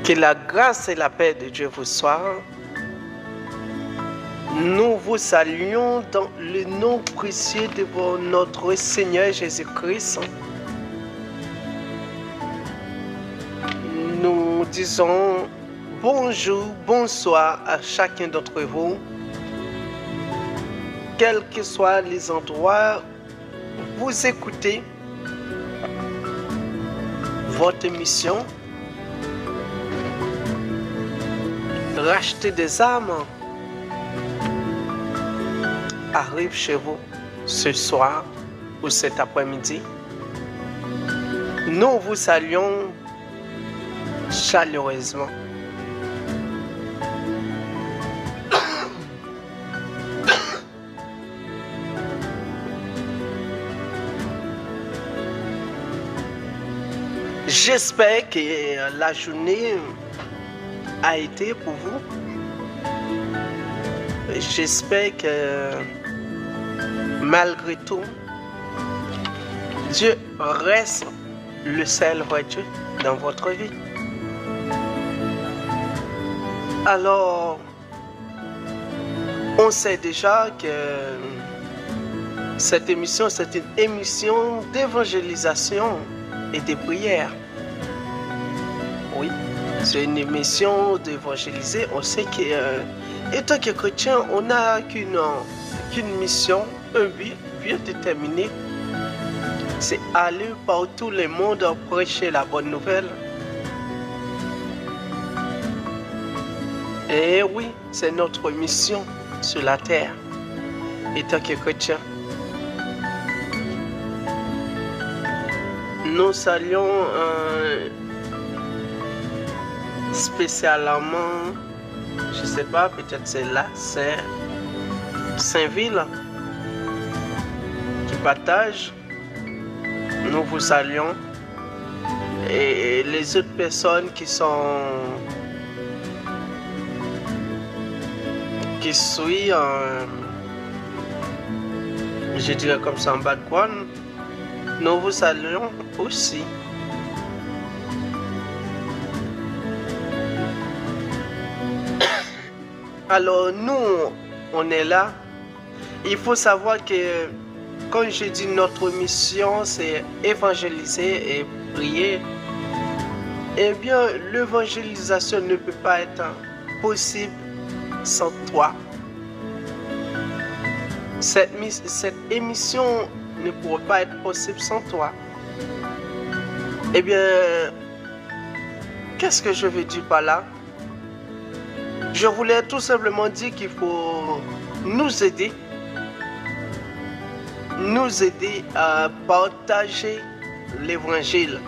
Que la grâce et la paix de Dieu vous soient. Nous vous saluons dans le nom précieux de notre Seigneur Jésus-Christ. Nous disons bonjour, bonsoir à chacun d'entre vous. Quels que soient les endroits où vous écoutez votre émission, racheter des âmes arrive chez vous ce soir ou cet après-midi. Nous vous saluons chaleureusement. J'espère que la journée a été pour vous. J'espère que malgré tout, Dieu reste le seul vrai Dieu dans votre vie. Alors, on sait déjà que cette émission, c'est une émission d'évangélisation et de prière. Oui, c'est une émission d'évangéliser. On sait que, étant que chrétien, on n'a qu'une mission, un but bien déterminé. C'est aller par tout le monde prêcher la bonne nouvelle. Et oui, c'est notre mission sur la terre, étant que chrétien. Nous saluons spécialement, je ne sais pas, peut-être c'est là, c'est Saint-Ville qui partage. Nous vous saluons. Et les autres personnes qui suivent, je dirais comme ça en background, nous vous saluons aussi. Alors nous, on est là. Il faut savoir que quand je dis notre mission, c'est évangéliser et prier. Eh bien, l'évangélisation ne peut pas être possible sans toi. Cette émission ne pourrait pas être possible sans toi. Eh bien, qu'est-ce que je veux dire par là? Je voulais tout simplement dire qu'il faut nous aider à partager l'évangile.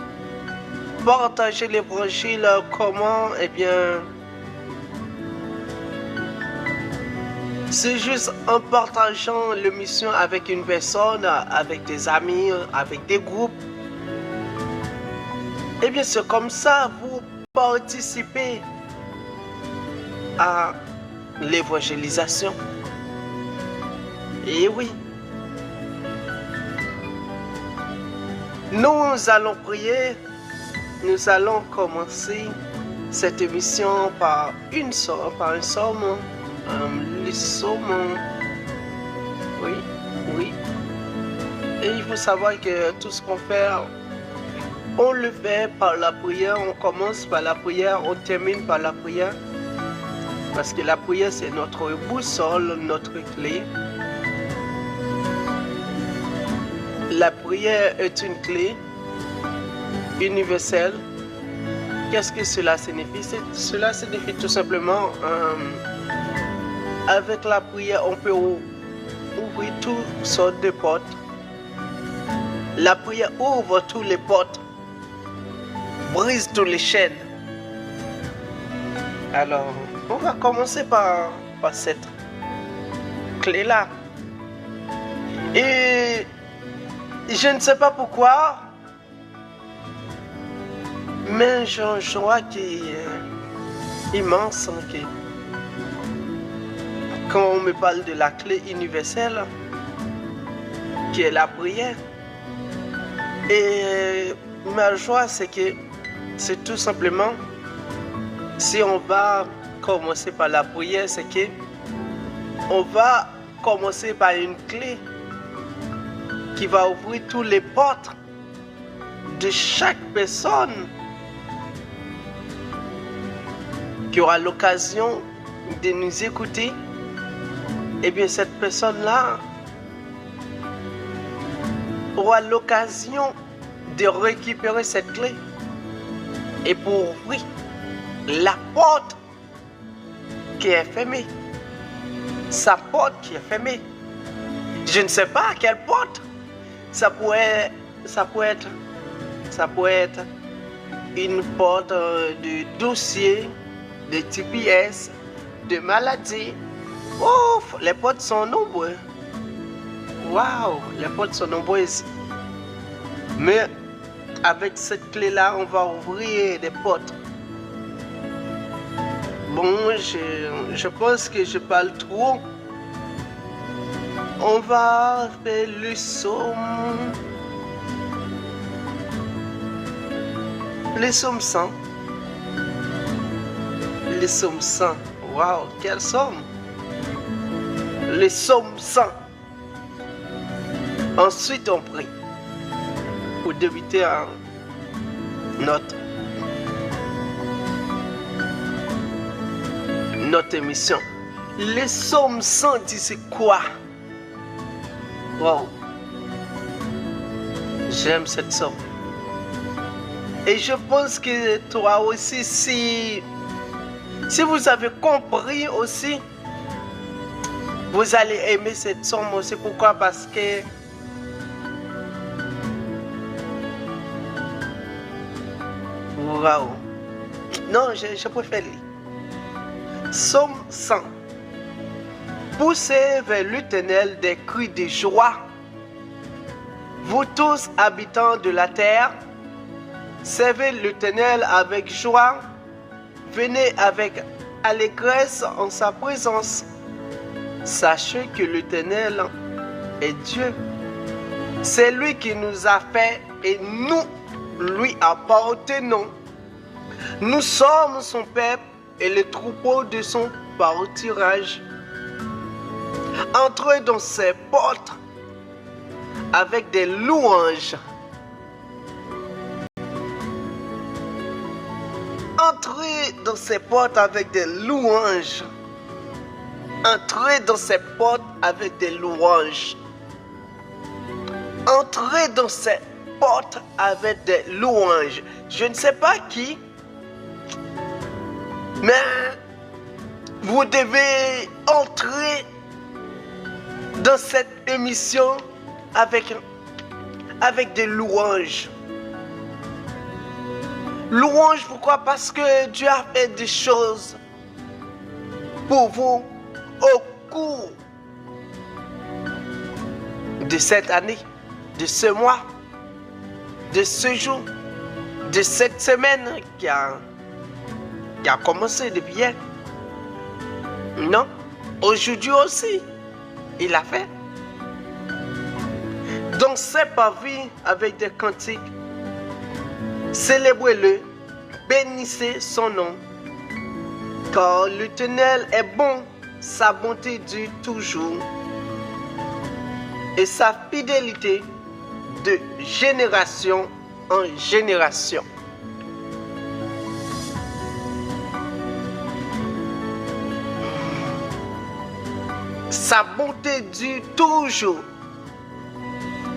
Partager l'évangile, comment? Eh bien, c'est juste en partageant l'émission avec une personne, avec des amis, avec des groupes. Eh bien, c'est comme ça vous participez à l'évangélisation. Et oui. Nous allons prier. Nous allons commencer cette émission par un psaume. Les psaumes. Oui. Et il faut savoir que tout ce qu'on fait, on le fait par la prière. On commence par la prière, on termine par la prière. Parce que la prière, c'est notre boussole, notre clé. La prière est une clé universelle. Qu'est-ce que cela signifie? Cela signifie tout simplement, avec la prière, on peut ouvrir toutes sortes de portes. La prière ouvre toutes les portes, brise toutes les chaînes. Alors, on va commencer par cette clé-là. Et je ne sais pas pourquoi, mais j'ai un joie qui est immense. Quand on me parle de la clé universelle, qui est la prière, et ma joie, c'est que c'est tout simplement Si on va commencer par la prière, c'est que on va commencer par une clé qui va ouvrir toutes les portes de chaque personne qui aura l'occasion de nous écouter. Eh bien, cette personne-là aura l'occasion de récupérer cette clé et pour ouvrir la porte qui est fermée. Sa porte qui est fermée. Je ne sais pas quelle porte. Ça pourrait être une porte de dossier, de TPS, de maladie. Oh, les portes sont nombreuses. Waouh, les portes sont nombreuses. Mais avec cette clé-là, on va ouvrir des portes. Bon, je pense que je parle trop. On va faire le psaume. Le psaume 100. Le psaume 100. Waouh, quel psaume! Le psaume 100. Ensuite, on prie pour débuter notre émission. Le psaume 100 dit c'est quoi? Wow. J'aime cette psaume. Et je pense que toi aussi, si vous avez compris aussi, vous allez aimer cette psaume aussi. Pourquoi? Parce que wow. Non, je préfère lire. Psaume 100. Poussez vers l'Éternel des cris de joie. Vous tous habitants de la terre, servez l'Éternel avec joie. Venez avec allégresse en sa présence. Sachez que l'Éternel est Dieu. C'est lui qui nous a fait et nous lui appartenons. Nous sommes son peuple et le troupeau de son pâturage. Entrez dans ses portes avec des louanges. Entrez dans ses portes avec des louanges. Entrez dans ses portes avec des louanges. Entrez dans ses portes avec des louanges. Je ne sais pas qui, mais vous devez entrer dans cette émission avec des louanges. Louanges, pourquoi? Parce que Dieu a fait des choses pour vous au cours de cette année, de ce mois, de ce jour, de cette semaine qui a commencé depuis hier. Non, aujourd'hui aussi, il a fait. Donc c'est pas vie avec des cantiques. Célébrez-le, bénissez son nom, car l'Éternel est bon, sa bonté dure toujours, et sa fidélité de génération en génération. Sa bonté dure toujours,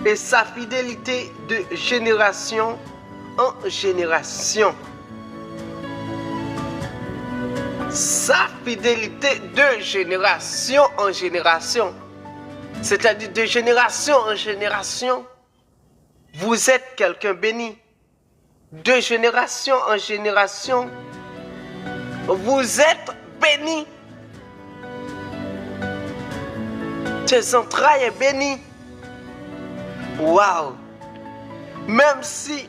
et sa fidélité de génération en génération. Sa fidélité de génération en génération. C'est-à-dire de génération en génération. Vous êtes quelqu'un béni. De génération en génération. Vous êtes béni. Tes entrailles sont bénies. Waouh! Même si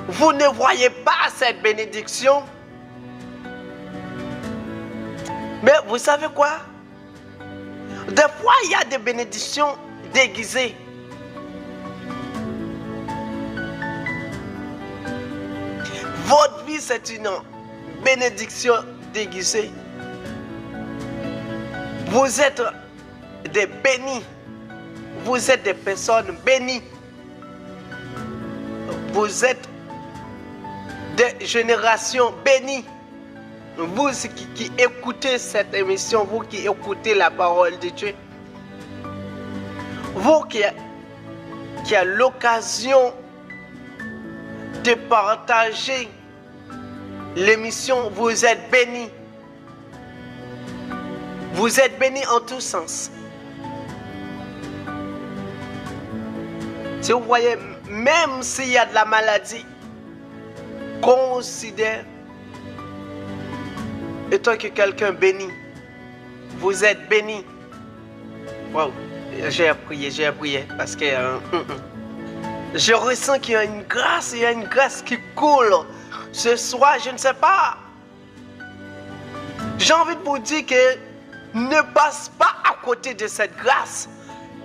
vous ne voyez pas cette bénédiction, mais vous savez quoi? Des fois, il y a des bénédictions déguisées. Votre vie, c'est une bénédictions déguisées. Vous êtes des bénis. Vous êtes des personnes bénies. Vous êtes des générations bénies. Vous qui écoutez cette émission, vous qui écoutez la parole de Dieu, vous qui avez l'occasion de partager l'émission, vous êtes bénis. Vous êtes bénis en tous sens. Si vous voyez, même s'il y a de la maladie, considère étant que quelqu'un béni. Vous êtes béni. Wow. J'ai prié parce que je ressens qu'il y a une grâce qui coule ce soir, je ne sais pas. J'ai envie de vous dire que ne passe pas à côté de cette grâce.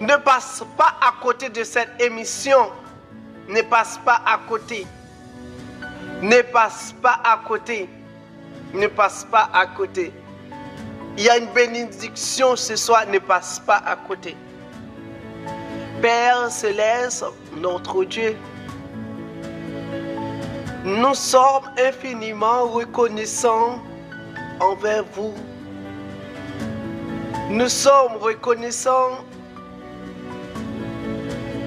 Ne passe pas à côté de cette émission. Ne passe pas à côté. Ne passe pas à côté. Ne passe pas à côté. Il y a une bénédiction ce soir, ne passe pas à côté. Père Céleste, notre Dieu, nous sommes infiniment reconnaissants envers vous. Nous sommes reconnaissants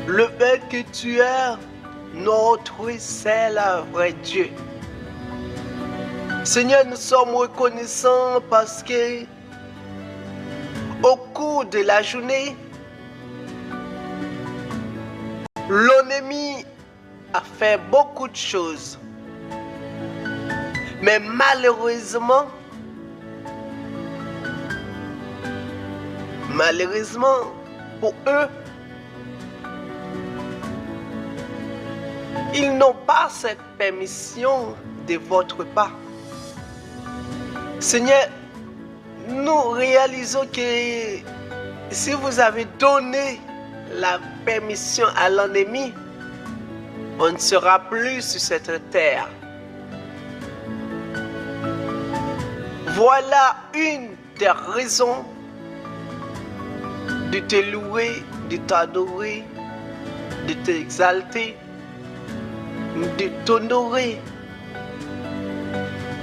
le fait que tu es notre seul vrai Dieu. Seigneur, nous sommes reconnaissants parce que au cours de la journée, l'ennemi a fait beaucoup de choses. Mais malheureusement, pour eux, ils n'ont pas cette permission de votre part. Seigneur, nous réalisons que si vous avez donné la permission à l'ennemi, on ne sera plus sur cette terre. Voilà une des raisons de te louer, de t'adorer, de t'exalter, de t'honorer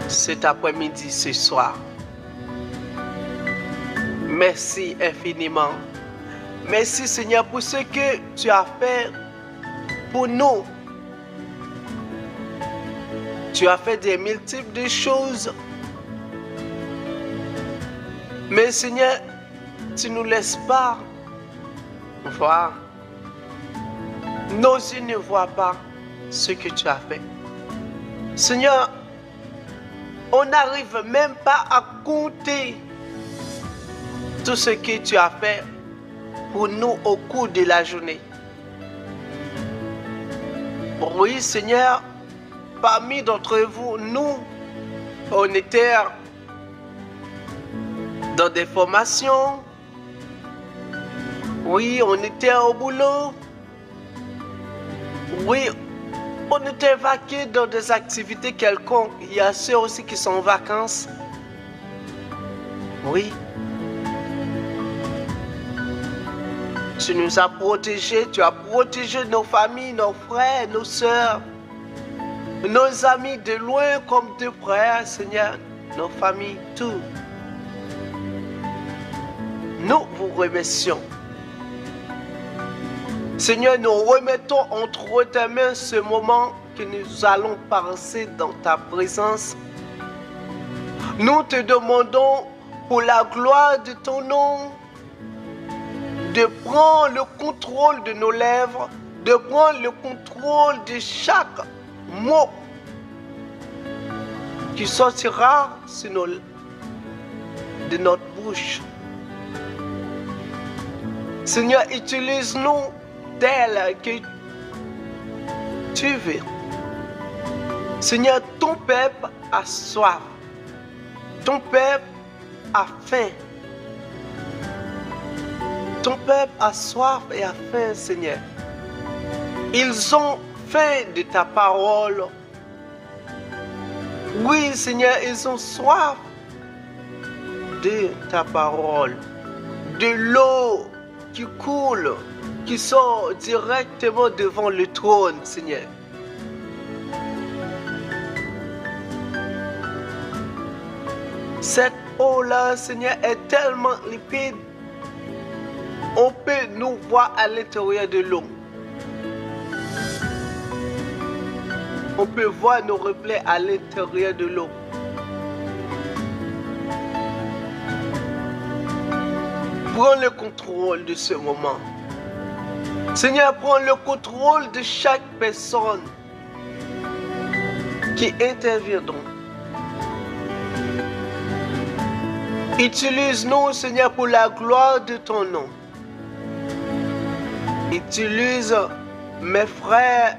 cet après-midi, ce soir. Merci infiniment. Merci Seigneur pour ce que tu as fait pour nous. Tu as fait des multiples de choses. Mais Seigneur, tu ne nous laisses pas voir. Nos yeux ne voient pas ce que tu as fait. Seigneur, on n'arrive même pas à compter tout ce que tu as fait pour nous au cours de la journée. Oui, Seigneur, parmi d'entre vous, nous, on était dans des formations. Oui, on était au boulot. Oui, on était vaqués dans des activités quelconques. Il y a ceux aussi qui sont en vacances. Oui. Tu nous as protégés, tu as protégé nos familles, nos frères, nos sœurs, nos amis de loin comme de près, Seigneur, nos familles, tout. Nous vous remercions. Seigneur, nous remettons entre tes mains ce moment que nous allons passer dans ta présence. Nous te demandons pour la gloire de ton nom de prendre le contrôle de nos lèvres, de prendre le contrôle de chaque mot qui sortira de notre bouche. Seigneur, utilise-nous tel que tu veux. Seigneur, ton peuple a soif. Ton peuple a faim. Ton peuple a soif et a faim, Seigneur. Ils ont faim de ta parole. Oui, Seigneur, ils ont soif de ta parole, de l'eau qui coule, qui sort directement devant le trône, Seigneur. Cette eau-là, Seigneur, est tellement limpide. On peut nous voir à l'intérieur de l'eau. On peut voir nos reflets à l'intérieur de l'eau. Prends le contrôle de ce moment. Seigneur, prends le contrôle de chaque personne qui interviendront. Utilise-nous, Seigneur, pour la gloire de ton nom. Utilise mes frères,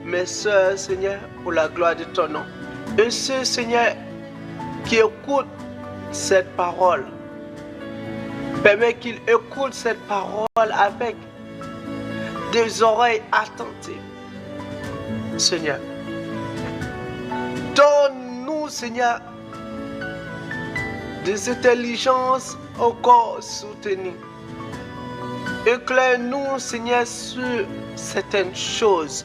mes soeurs, Seigneur, pour la gloire de ton nom. Et ceux, Seigneur, qui écoutent cette parole, permets qu'ils écoutent cette parole avec des oreilles attentives. Seigneur, donne-nous, Seigneur, des intelligences encore soutenues. Éclaire-nous, Seigneur, sur certaines choses.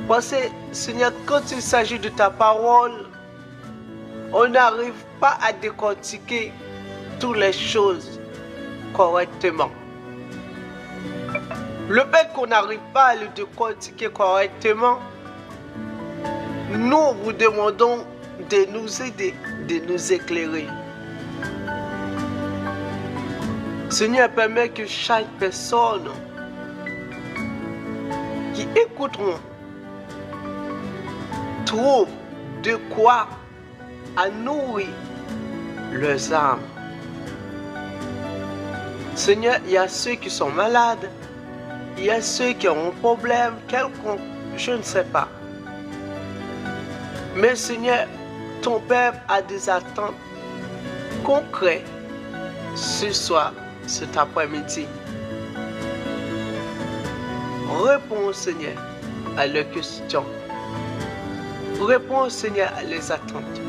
Parce que, Seigneur, quand il s'agit de ta parole, on n'arrive pas à décortiquer toutes les choses correctement. Le fait qu'on n'arrive pas à le décortiquer correctement, nous vous demandons de nous aider, de nous éclairer. Seigneur, permet que chaque personne qui écouteront trouve de quoi à nourrir leurs âmes. Seigneur, il y a ceux qui sont malades, il y a ceux qui ont un problème quelconque, je ne sais pas. Mais Seigneur, ton peuple a des attentes concrètes ce soir, cet après-midi. Réponds, Seigneur, à leurs questions. Réponds, Seigneur, à leurs attentes.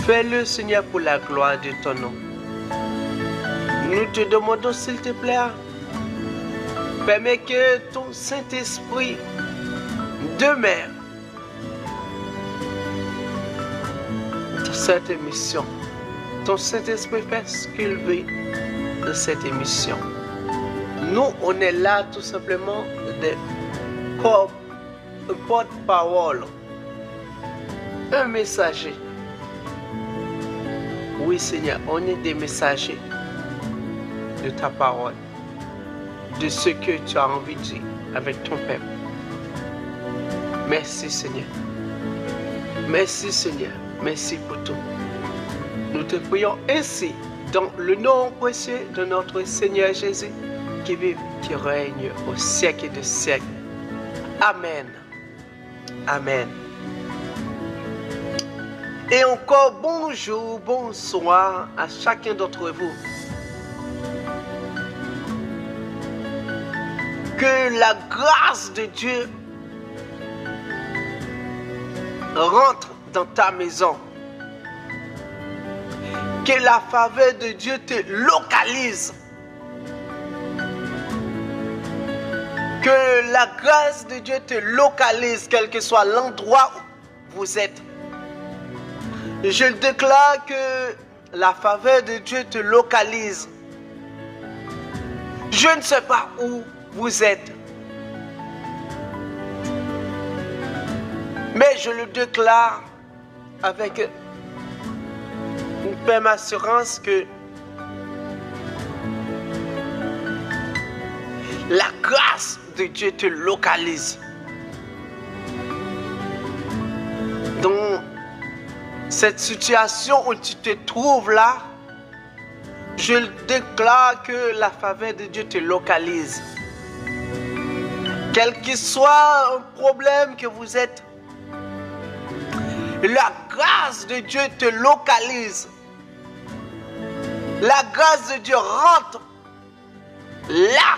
Fais-le, Seigneur, pour la gloire de ton nom. Nous te demandons, s'il te plaît, permets que ton Saint-Esprit demeure dans cette émission. Ton Saint-Esprit fait ce qu'il veut de cette émission. Nous, on est là tout simplement des porte-parole, un messager. Oui, Seigneur, on est des messagers de ta parole, de ce que tu as envie de dire avec ton peuple. Merci, Seigneur. Merci, Seigneur. Merci pour tout. Nous te prions ainsi dans le nom précieux de notre Seigneur Jésus, qui vit, qui règne au siècle des siècles. Amen. Amen. Et encore bonjour, bonsoir à chacun d'entre vous. Que la grâce de Dieu rentre dans ta maison. Que la faveur de Dieu te localise. Que la grâce de Dieu te localise, quel que soit l'endroit où vous êtes. Je déclare que la faveur de Dieu te localise. Je ne sais pas où vous êtes, mais je le déclare avec une ferme assurance que la grâce de Dieu te localise. Dans cette situation où tu te trouves là, je déclare que la faveur de Dieu te localise. Quel que soit un problème que vous êtes, la grâce de Dieu te localise. La grâce de Dieu rentre là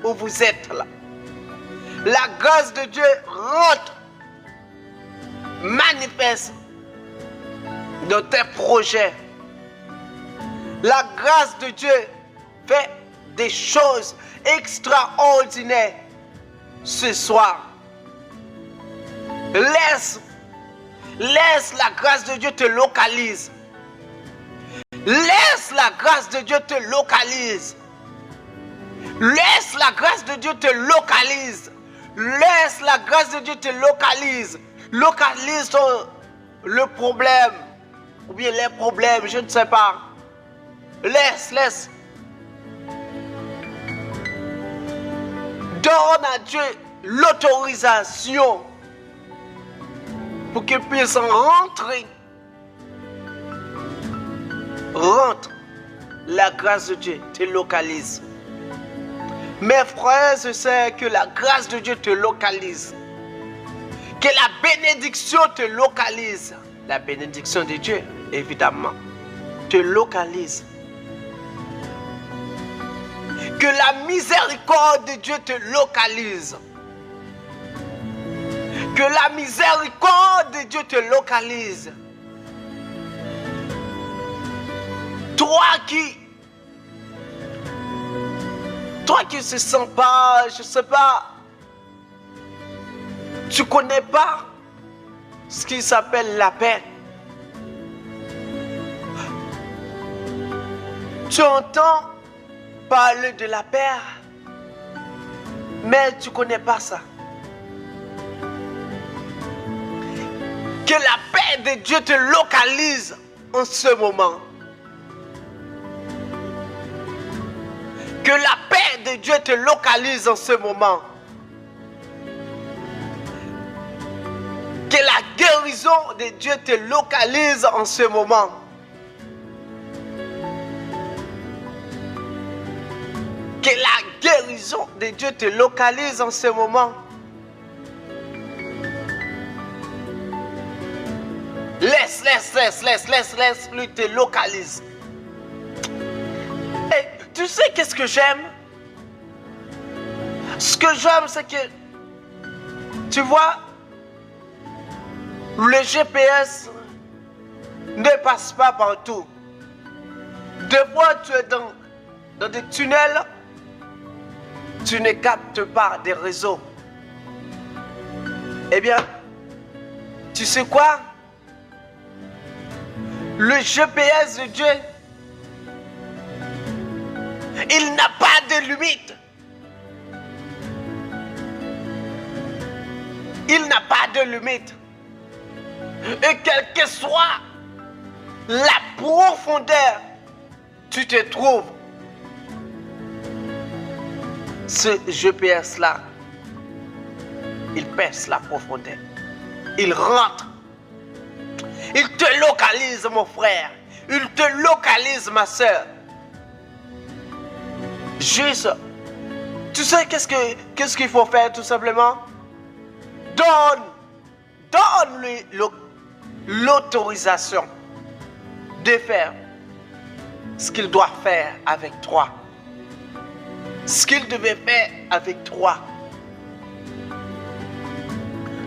où vous êtes là. La grâce de Dieu rentre manifeste dans tes projets. La grâce de Dieu fait des choses extraordinaires ce soir. Laisse la grâce de Dieu te localise. Laisse la grâce de Dieu te localise. Laisse la grâce de Dieu te localise. Laisse la grâce de Dieu te localise. Localise le problème. Ou bien les problèmes, je ne sais pas. Laisse. Donne à Dieu l'autorisation pour qu'il puisse rentrer. Rentre. La grâce de Dieu te localise. Mes frères et sœurs, que la grâce de Dieu te localise. Que la bénédiction te localise. La bénédiction de Dieu, évidemment, te localise. Que la miséricorde de Dieu te localise. Que la miséricorde de Dieu te localise. Toi qui ne se sens pas, je ne sais pas, tu ne connais pas ce qui s'appelle la paix. Tu entends parler de la paix, mais tu ne connais pas ça. Que la paix de Dieu te localise en ce moment. Que la paix de Dieu te localise en ce moment. Que la guérison de Dieu te localise en ce moment. Que la guérison de Dieu te localise en ce moment. Laisse-lui te localise. Et tu sais qu'est-ce que j'aime? Ce que j'aime, c'est que, tu vois, le GPS ne passe pas partout. Des fois, tu es dans des tunnels, tu ne captes pas des réseaux. Eh bien, tu sais quoi? Le GPS de Dieu, il n'a pas de limite. Il n'a pas de limite. Et quelle que soit la profondeur, tu te trouves. Ce GPS-là, il perce la profondeur. Il rentre. Il te localise, mon frère. Il te localise, ma soeur. Juste, tu sais qu'est-ce qu'il faut faire tout simplement? Donne-lui l'autorisation de faire ce qu'il doit faire avec toi. Ce qu'il devait faire avec toi.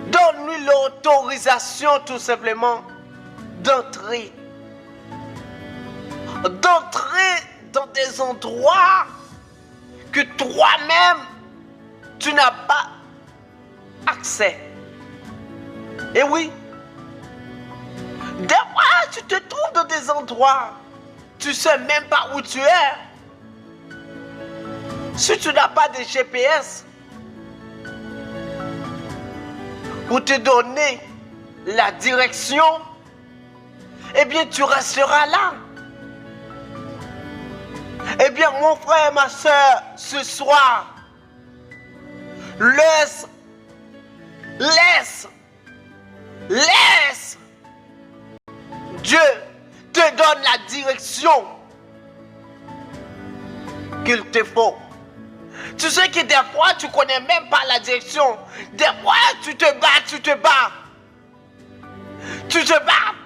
Donne-lui l'autorisation tout simplement d'entrer dans des endroits que toi-même tu n'as pas accès. Et oui, des fois tu te trouves dans des endroits, tu sais même pas où tu es. Si tu n'as pas de GPS pour te donner la direction, eh bien tu resteras là. Eh bien mon frère, ma soeur, ce soir, laisse Dieu te donne la direction qu'il te faut. Tu sais que des fois tu connais même pas la direction. Des fois tu te bats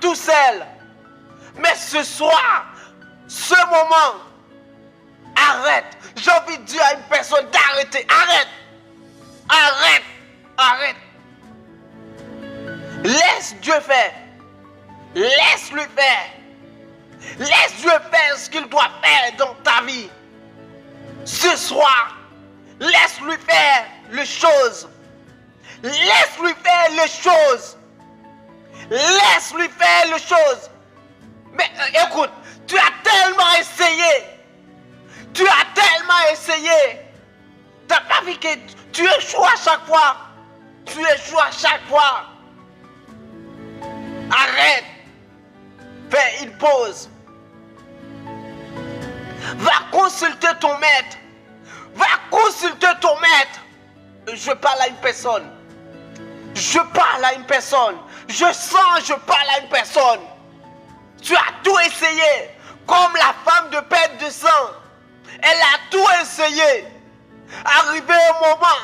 tout seul. Mais ce soir, ce moment, arrête. J'ai envie de dire à une personne d'arrêter. Arrête. Laisse Dieu faire. Laisse-lui faire. Laisse Dieu faire ce qu'il doit faire dans ta vie. Ce soir, laisse-lui faire les choses. Laisse-lui faire les choses. Laisse-lui faire les choses. Mais écoute, tu as tellement essayé. Tu as tellement essayé. Tu n'as pas vu que tu échoues à chaque fois. Tu échoues à chaque fois. Arrête. Fais une pause. Va consulter ton maître. Va consulter ton maître. Je parle à une personne. Je parle à une personne. Je sens, je parle à une personne. Tu as tout essayé. Comme la femme de perte de sang. Elle a tout essayé. Arrivé au moment,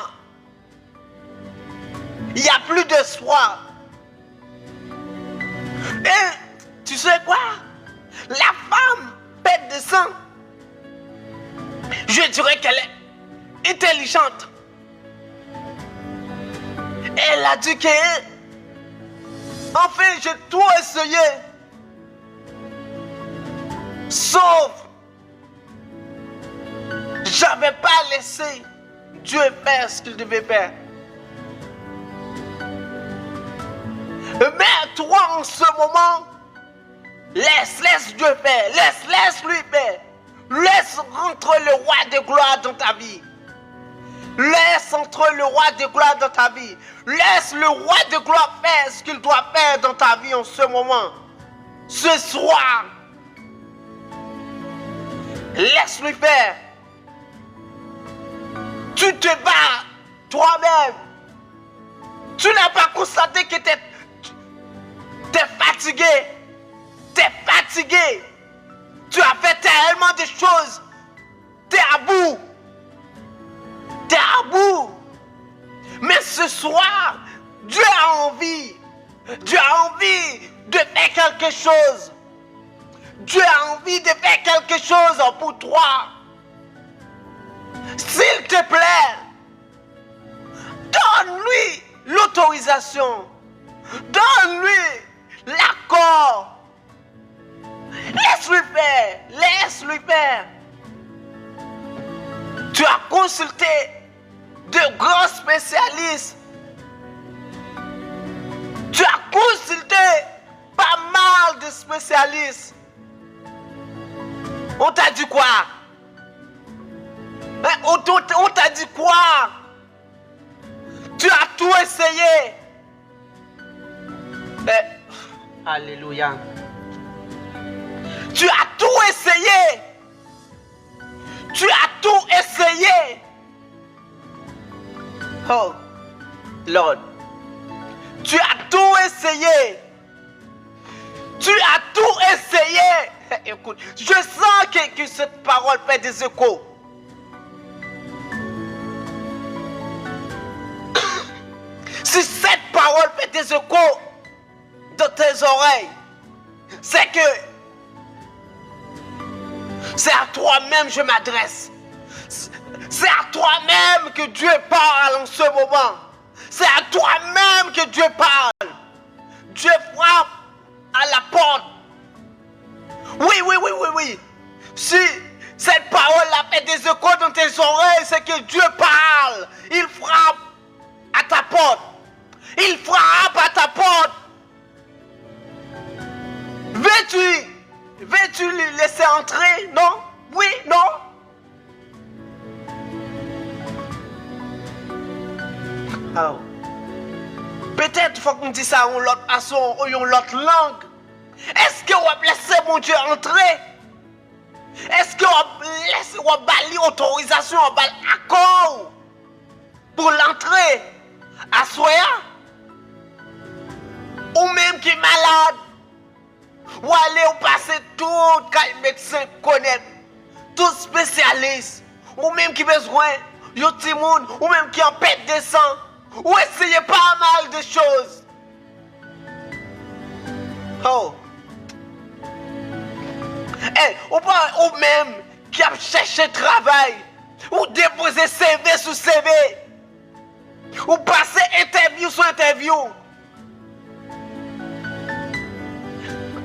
il n'y a plus d'espoir. Et tu sais quoi? La femme perte de sang, je dirais qu'elle est intelligente. Elle a dit que, enfin, j'ai tout essayé. Sauf, j'avais pas laissé Dieu faire ce qu'il devait faire. Mais toi, en ce moment, laisse Dieu faire. Laisse-lui faire. Laisse rentrer le roi de gloire dans ta vie. Laisse entrer le roi de gloire dans ta vie. Laisse le roi de gloire faire ce qu'il doit faire dans ta vie en ce moment. Ce soir. Laisse-lui faire. Tu te bats toi-même. Tu n'as pas constaté que tu es fatigué. Tu es fatigué. Tu as fait tellement de choses. Tu es à bout. Tu es à bout. Mais ce soir, Dieu a envie. Dieu a envie de faire quelque chose. Dieu a envie de faire quelque chose pour toi. S'il te plaît, donne-lui l'autorisation. Donne-lui l'accord. Laisse-lui faire. Laisse-lui faire. Tu as consulté de grands spécialistes. Tu as consulté pas mal de spécialistes. On t'a dit quoi? On t'a dit quoi? Tu as tout essayé. Alléluia. Tu as tout essayé. Tu as tout essayé. Oh, Lord. Tu as tout essayé. Tu as tout essayé. Écoute, je sens que cette parole fait des échos. Si cette parole fait des échos dans tes oreilles, c'est que c'est à toi-même que je m'adresse. C'est à toi-même que Dieu parle en ce moment. C'est à toi-même que Dieu parle. Dieu frappe à la porte. Oui. Si cette parole a fait des échos dans tes oreilles, c'est que Dieu parle. Il frappe à ta porte. Il frappe à ta porte. Veux-tu lui laisser entrer? Non? Oui, non? Oh. Peut-être qu'il faut qu'on dise ça en l'autre façon ou en l'autre langue. Est-ce que vous va laisser mon Dieu entrer? Est-ce que vous va bali autorisation, vous va accord pour l'entrée à Soya? Ou même qui est malade? Ou aller ou passer tout le médecin connaît, tout spécialiste, ou même qui besoin, yo petit monde, ou même qui en pète de sang, ou essayer pas mal de choses. Oh. Ou même qui a cherché travail, ou déposer CV sur CV, ou passer interview sur interview.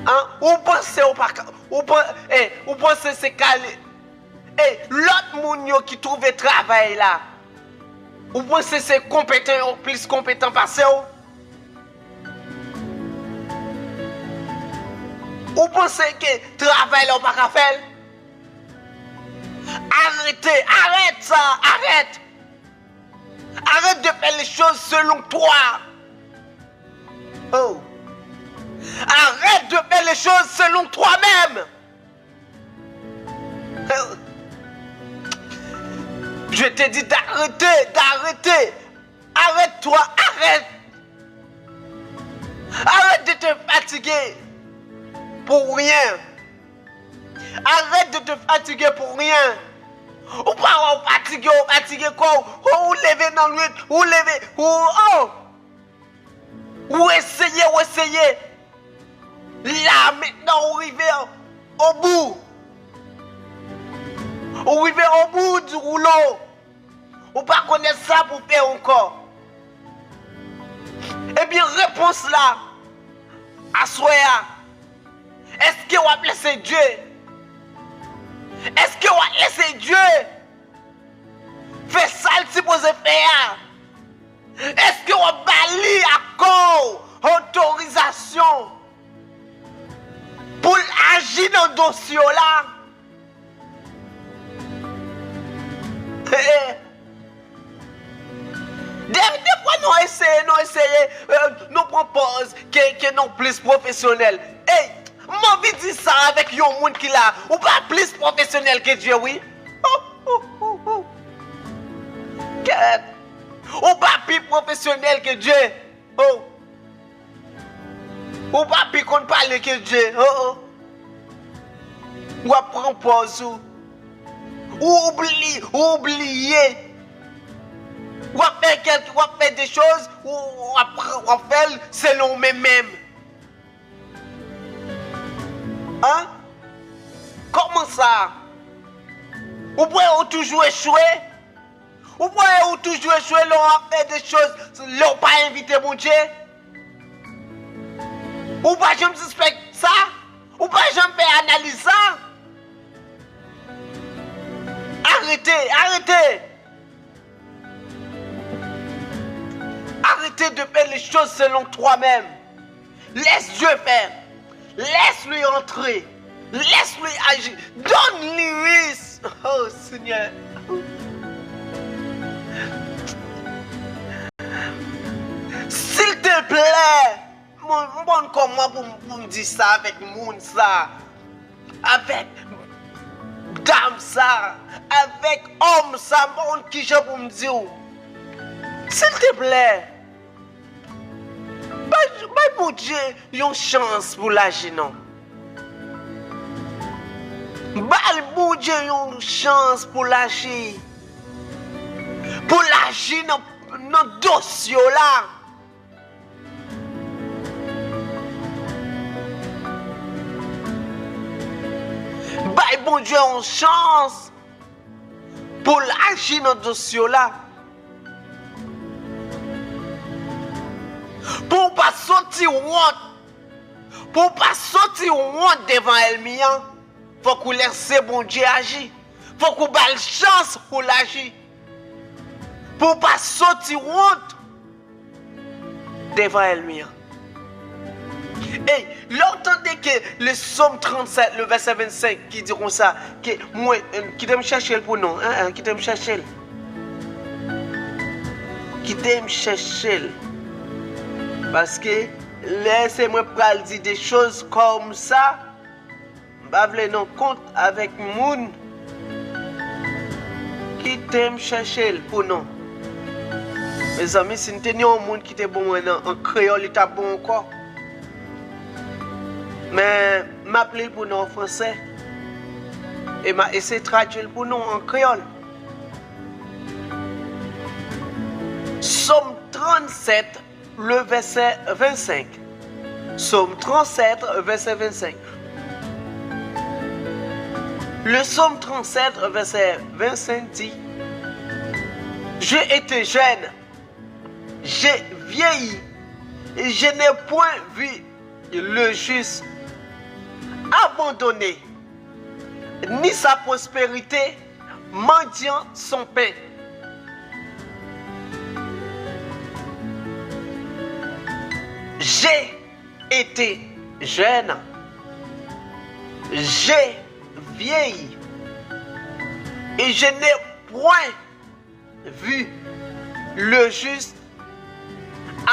Hein? Ou pensez ou pensez c'est calé. L'autre monde qui trouve travail là. Ou pensez c'est compétent plus compétent parce que ou pensez que travail là pas qu'à faire. Arrête ça, arrête. Arrête de faire les choses selon toi. Oh. Arrête de faire les choses selon toi-même. Je te dis d'arrêter. Arrête-toi, arrête. Arrête de te fatiguer pour rien. Arrête de te fatiguer pour rien. Ou pas fatigué quoi? Ou lever dans le ou lever, ou essayer. Là, maintenant, on arrive au bout. On arrive au bout du rouleau. On pas connaître ça pour faire encore. Eh bien, réponse là. À Soya. Est-ce que on va laisser Dieu? Est-ce que on va laisser Dieu faire ça le supposé faire? Est-ce que on va balayer à cause autorisation pour agir dans le dossier là? Des fois nous essayons, nous proposons que nous plus professionnels. Moi je dis ça avec un monde qui là, ou pas plus professionnel que Dieu, oui? Ou pas plus professionnel que Dieu? Ou pas plus qu'on parle que Dieu? Ou à prendre pause ou oublier. Ou à faire des choses ou à faire selon même. Hein? Comment ça? Ou pouvez toujours échouer? Ou pouvez toujours échouer, l'on a fait des choses, l'on pas invité mon Dieu? Ou pas je me suspecte ça? Ou pas je me fais analyser ça? Arrêtez! Arrêtez de faire les choses selon toi-même. Laisse Dieu faire. Laisse-lui entrer. Laisse-lui agir. Donne-lui risque. Oh Seigneur. S'il te plaît. Mon comment pour me dire ça avec monde ça. Avec dame ça. Avec homme ça. Mon qui je pour me dire. S'il te plaît. Mon Dieu, une chance pour l'agir, non? Mon Dieu, une chance pour l'agir. Pour l'agir dans le dossier là. Mon Dieu, une chance pour l'agir dans le dossier là. Pour pas sortir honte. Pour pas sortir honte devant Elmian. Faut qu'on laisse bon Dieu agir. Faut qu'on balle chance pour l'agir. Pour pas sortir honte devant Elmian. L'entendez que le Somme 37, le verset 25, qui diront ça, que moi, qui t'aime chercher pour nous, qui t'aime chercher. Qui t'aime chercher. Parce que laissez-moi pas dire des choses comme ça. Je vais non compte avec moun qui t'aime chercher pour nous. Mes amis, si nous tenions un monde qui était bon en créole, il était bon encore. Mais m'appeler pour nous en français. Et m'a essayé de traduire pour nous en créole. Somme 37. Le verset 25. Somme 37, verset 25. Le Somme 37, verset 25 dit: j'ai été jeune, j'ai vieilli, et je n'ai point vu le juste abandonné, ni sa prospérité, mendiant son pain. J'ai été jeune, j'ai vieilli, et je n'ai point vu le juste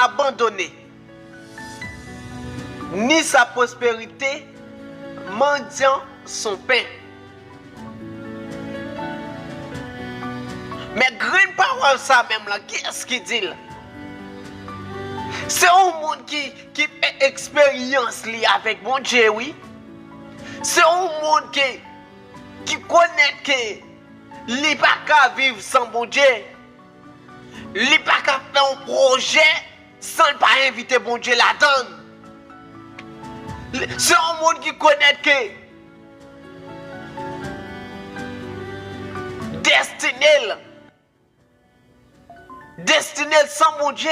abandonné, ni sa prospérité mendiant son pain. Mais grande parole ça même là, qui est-ce qui dit là? C'est un monde qui fait expérience li avec mon Dieu, oui. C'est un monde qui connaît que li pas qu'à vivre sans bon Dieu. Li pas qu'à faire un projet sans pas inviter bon Dieu là-dedans. C'est un monde qui connaît que destiné sans mon Dieu,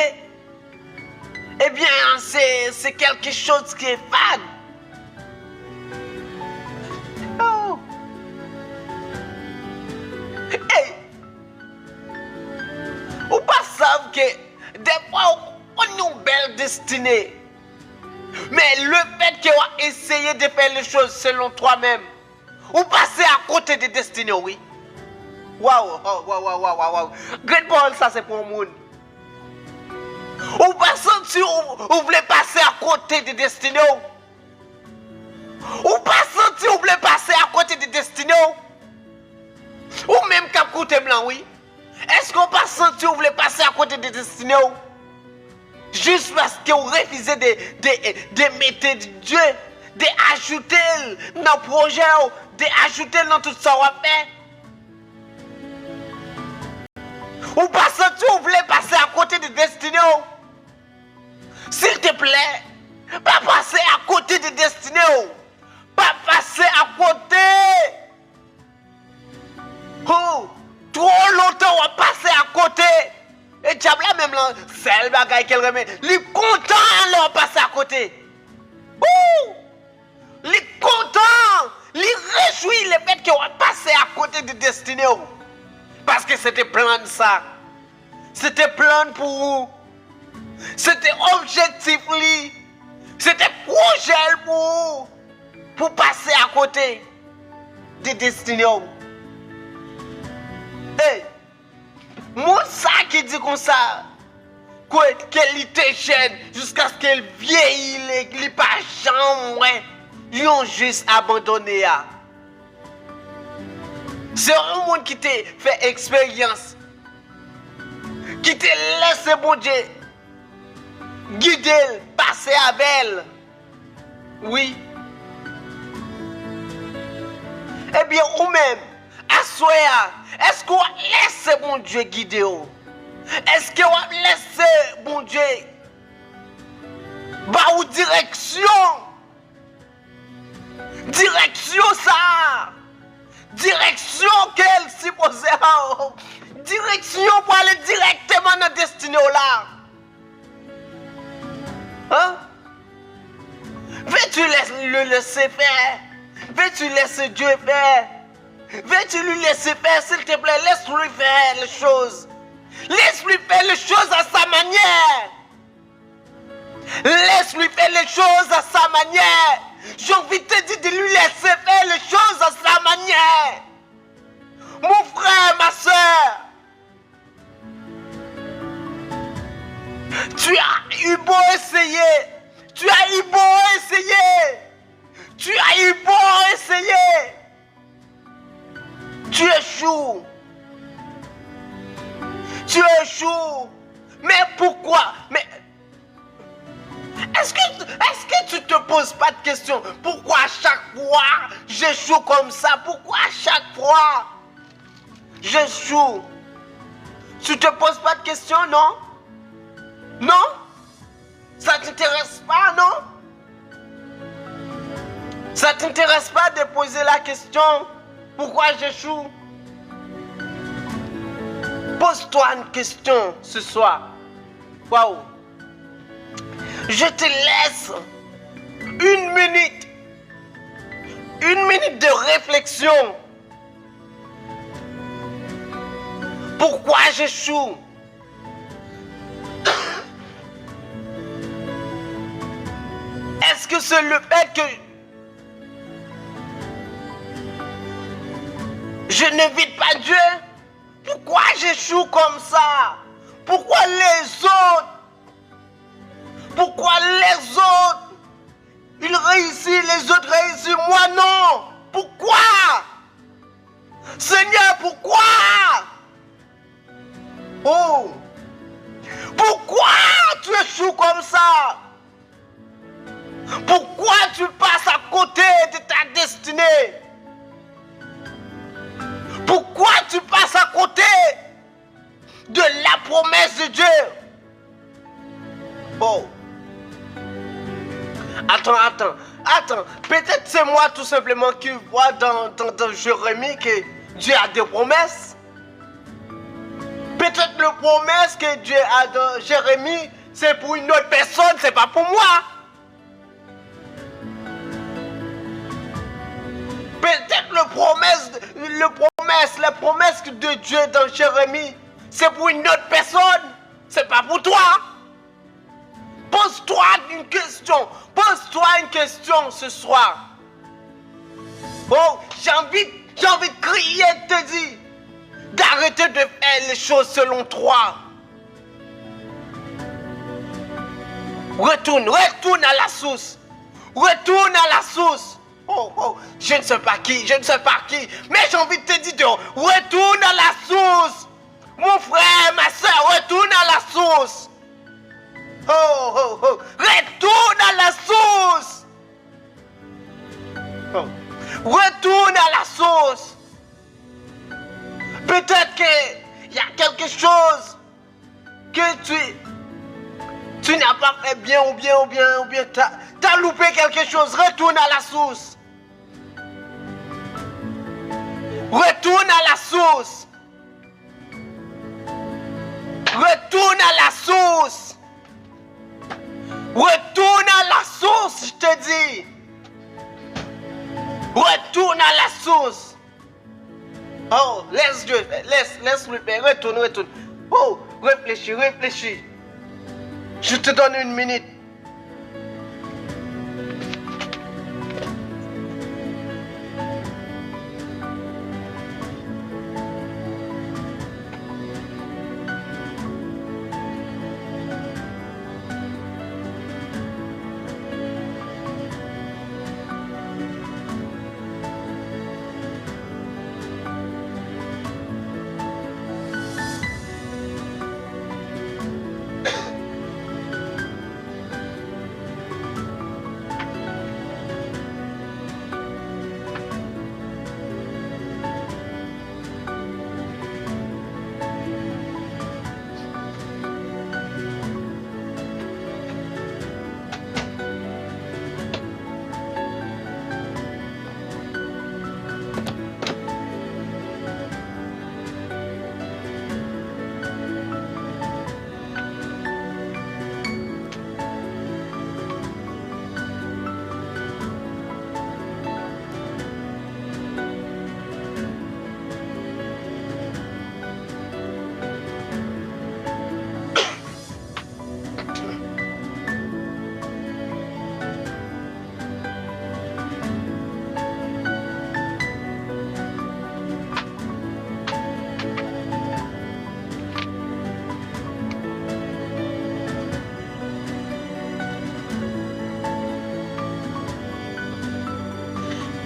eh bien c'est quelque chose qui est vague. Oh. Hey. Ou pas savent que des fois on a une belle destinée, mais le fait que tu essayé de faire les choses selon toi-même, ou passer à côté de destinées, oui. Waouh. Great Paul, ça c'est pour le monde. Ou pas sentir ou voulez passer à côté de destinées. Ou pas sentir ou voulez passer à côté de destinées. Ou même qu'à côté blanc, oui. Est-ce qu'on pas sentir ou voulez passer à côté de destinées? Juste parce que vous refusez de mettre Dieu, d'ajouter dans le projet, d'ajouter dans tout ça qu'on fait. Ou pas sentir ou voulez passer à côté de destinée. S'il te plaît, pas passer à côté de destinée. Pas passer à côté. Oh, trop longtemps on passer à côté. Et diable même là, c'est le bagage qu'elle remet. Il est content là on passe à côté. Ouh! Il est content. Il réjouit le fait qu'on va passer à côté de destinée. Parce que c'était plein de ça. C'était plein pour vous. C'était objectif. C'était projet pour vous. Pour passer à côté de destinée. Hey! Moi, ça qui dit comme ça. Qu'elle était jeune jusqu'à ce qu'elle vieillit. Il n'est pas jamais. Ils ont juste abandonné. C'est un monde qui t'a fait expérience, qui t'a laissé bon Dieu guider, passer avec elle. Oui. Eh bien, ou même, à soi, est-ce qu'on laisse bon Dieu guider? Est-ce qu'on laisse bon Dieu bah ou direction? Direction ça. Direction qu'elle supposée. Direction pour aller directement dans la destinée là. Hein? Veux-tu le laisser faire? Veux-tu laisser Dieu faire? Veux-tu lui laisser faire, s'il te plaît? Laisse-lui faire les choses. Laisse-lui faire les choses à sa manière. Laisse-lui faire les choses à sa manière. J'ai envie de te dire de lui laisser faire les choses à sa manière. Mon frère, ma soeur. Tu as eu beau essayer. Tu as eu beau essayer. Tu as eu beau essayer. Tu échoues. Tu échoues. Mais pourquoi? Mais est-ce que tu te poses pas de questions? Pourquoi à chaque fois j'échoue comme ça? Pourquoi à chaque fois j'échoue? Tu te poses pas de questions, non? Non? Ça t'intéresse pas, non? Ça t'intéresse pas de poser la question? Pourquoi j'échoue? Pose-toi une question ce soir. Waouh! Je te laisse 1 minute. Une minute de réflexion. Pourquoi j'échoue? Est-ce que c'est le fait que je n'invite pas Dieu? Pourquoi j'échoue comme ça? Pourquoi les autres? Pourquoi les autres? Ils réussissent, les autres réussissent, moi non. Pourquoi? Seigneur, pourquoi? Oh! Pourquoi tu échoues comme ça? Pourquoi tu passes à côté de ta destinée? Pourquoi tu passes à côté de la promesse de Dieu? Oh! Attends. Peut-être c'est moi tout simplement qui vois dans Jérémie que Dieu a des promesses. Peut-être la promesse que Dieu a dans Jérémie, c'est pour une autre personne, c'est pas pour moi. Peut-être la promesse de Dieu dans Jérémie, c'est pour une autre personne, c'est pas pour toi. Pose-toi une question ce soir. Oh, j'ai envie de crier, de te dire, d'arrêter de faire les choses selon toi. Retourne à la source. Retourne à la source. Oh, je ne sais pas qui, mais j'ai envie de te dire, retourne à la source. Mon frère, ma soeur, retourne à la source. Oh, retourne à la source. Oh. Retourne à la source. Peut-être qu'il y a quelque chose que tu n'as pas fait bien ou bien t'as loupé quelque chose. Retourne à la source. Retourne à la source. Retourne à la source. Retourne à la source, je te dis. Retourne à la source. Oh, laisse Dieu, laisse-le faire. Retourne. Oh, réfléchis. Je te donne une minute.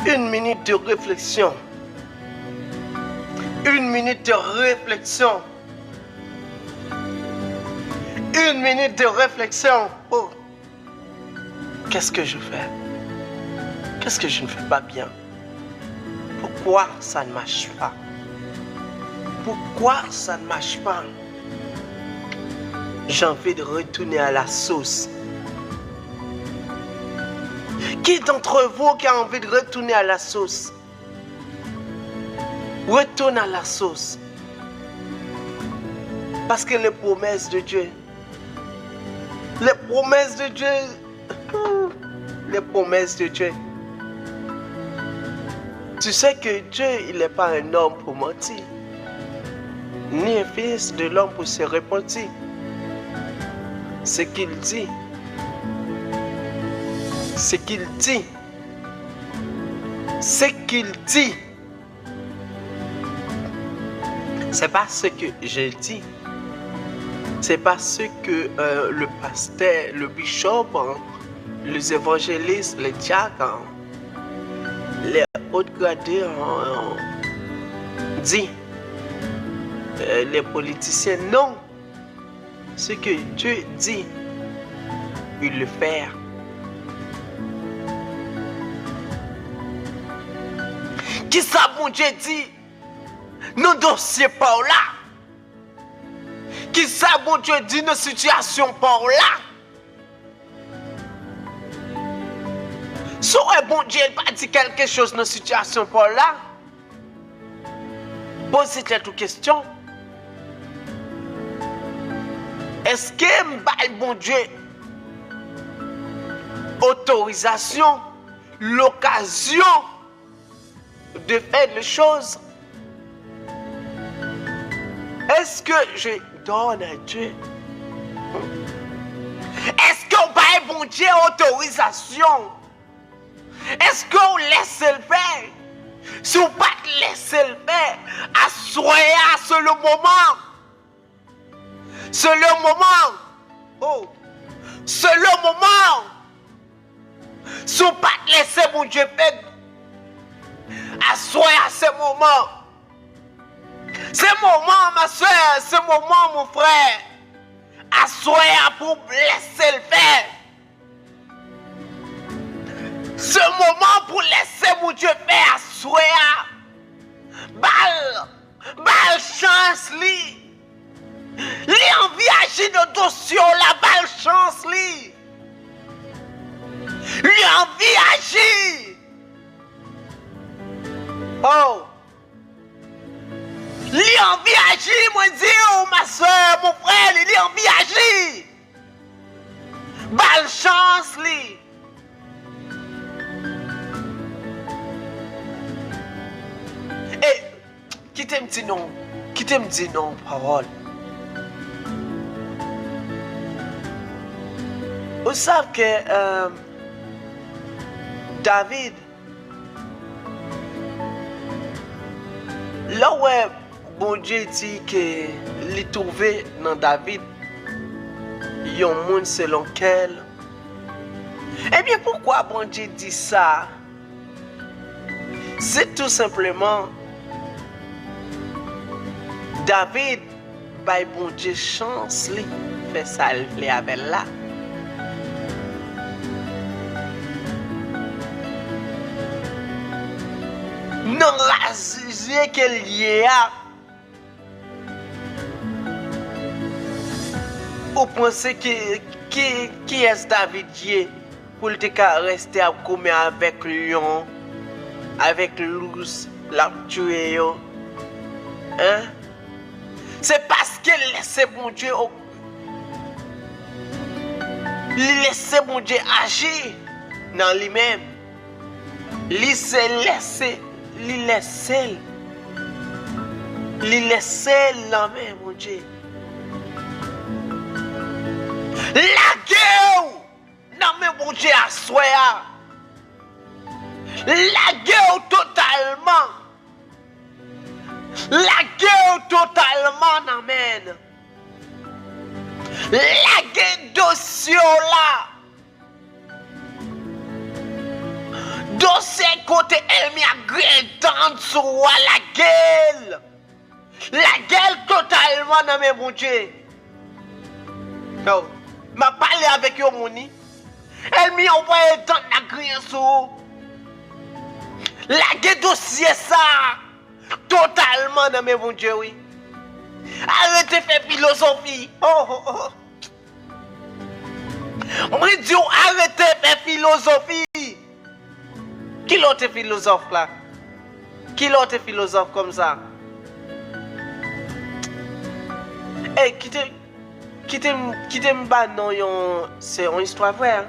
Une minute de réflexion. Une minute de réflexion. Une minute de réflexion. Oh. Qu'est-ce que je fais? Qu'est-ce que je ne fais pas bien? Pourquoi ça ne marche pas? Pourquoi ça ne marche pas? J'ai envie de retourner à la source. Qui d'entre vous qui a envie de retourner à la source? Retourne à la source. Parce que les promesses de Dieu, les promesses de Dieu, Tu sais que Dieu, il n'est pas un homme pour mentir, ni un fils de l'homme pour se repentir. Ce qu'il dit, ce qu'il dit, ce qu'il dit, c'est pas ce que j'ai dit. C'est pas ce que le pasteur, le bishop, les évangélistes, les diacres, les hautes gradés dit. Les politiciens, non. Ce que Dieu dit, il le fait. Qui ça, mon Dieu dit? Nos dossiers par là. Qui ça, mon Dieu dit, nos situations par là. Soit bon Dieu pas dit quelque chose dans nos situations par là. Posez-toi toute question. Est-ce que bon Dieu autorisation, l'occasion de faire les choses? Est-ce que je donne à Dieu? Est-ce qu'on va bon Dieu autorisation? Est-ce qu'on laisse le faire? Si on pas laisser le faire, assoyez sur le moment. C'est le moment. Oh. C'est le moment. Si on pas laisser mon Dieu faire, assoyez à ce moment. Ce moment, ma soeur, ce moment, mon frère. Assoyez pour laisser le faire. Ce moment pour laisser mon Dieu faire, assoyez. Balle chance li. Li envie agir de dossier la balle chance li. Li envie agir. Oh. Li envie agir, moi dis, oh ma soeur, mon frère, li envie agir. Balle chance li. Et qui t'aime dit non? Qui t'aime dit non, parole? Vous savez que David, là où bon Dieu dit que il trouvé dans David, il y a un monde selon quel. Eh bien, pourquoi bon Dieu dit ça? C'est tout simplement David, by bon Dieu chance, li fait ça le avec là. Non, rasé qu'elle y a. Vous pensez que qui est David y pour le rester à comer avec lion, avec loup, la tuer? Hein? C'est parce qu'il laisse mon Dieu, il laisse mon Dieu agir dans lui-même. Il laisse la main, mon Dieu. La gueule, non mais mon Dieu, à soi. La gueule totalement. La gueule totalement, amen. La gueule dossier là. Dossier côté elle m'a grétant sur la gueule. La gueule totalement, amen, mon Dieu. Non, m'a parlé avec yo moni. Elle m'a envoyé dans la grille sur. La gueule dossier ça. Totalement dans mes bon Dieu, oui. Arrêtez de faire philosophie. Oh. Moi, Dieu, arrêtez de faire philosophie. Qui l'autre philosophe là? Qui l'autre philosophe comme ça? Eh, quittez m'ba non, c'est une histoire vraie. Hein?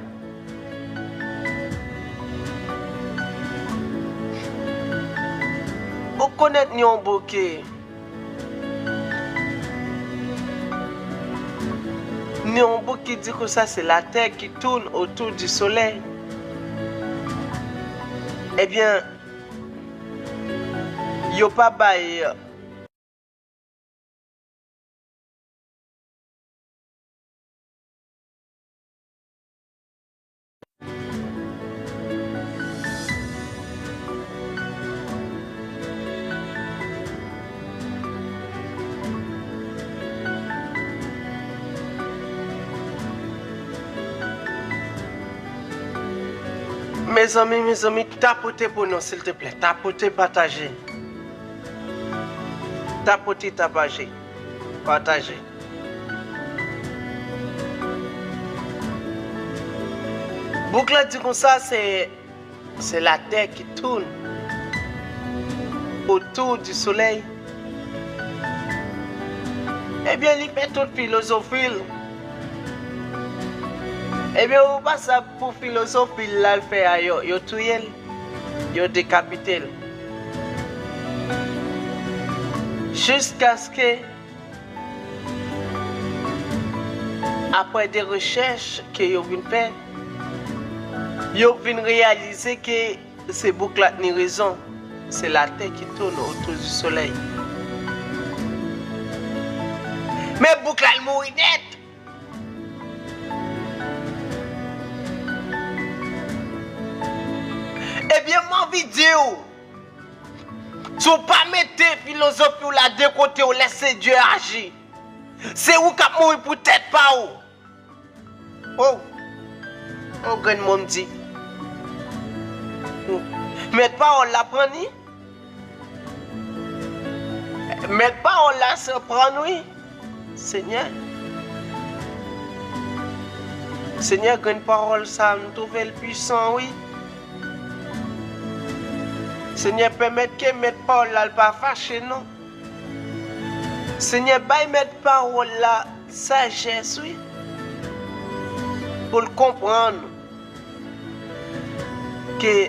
Vous connaissez Nyon Bouquet. Nyon Bouquet dit que ça c'est la terre qui tourne autour du soleil. Eh bien, yo pas bail. Mes amis, tapotez pour nous, s'il te plaît. Tapotez, partagez. Tapotez, tapagez. Partagez. Boucle dit comme ça, c'est la terre qui tourne autour du soleil. Eh bien, il fait toute philosophie. Eh bien, on passe pour philosophie, là, le fait à yo tué, yo décapité. Jusqu'à ce que, après des recherches que yo vient faire, yo vient réaliser que c'est boucle ni raison, c'est la terre qui tourne autour du soleil. Mais boucle elle mourit net. Eh bien, mon vidéo, si vous ne pas mettez philosophie ou la de côté ou laissez Dieu agir, c'est où qui mourir pour tête pas où. Oh, grand monde dit. Mettre pas on la prend ni. Mettre pas on la se prend oui. Seigneur. Seigneur, grande parole, ça nous trouve le puissant, oui. Seigneur, permette que mettre parole là pas fâché, non. Seigneur, baille mettre parole là sagesse, oui. Pour le comprendre que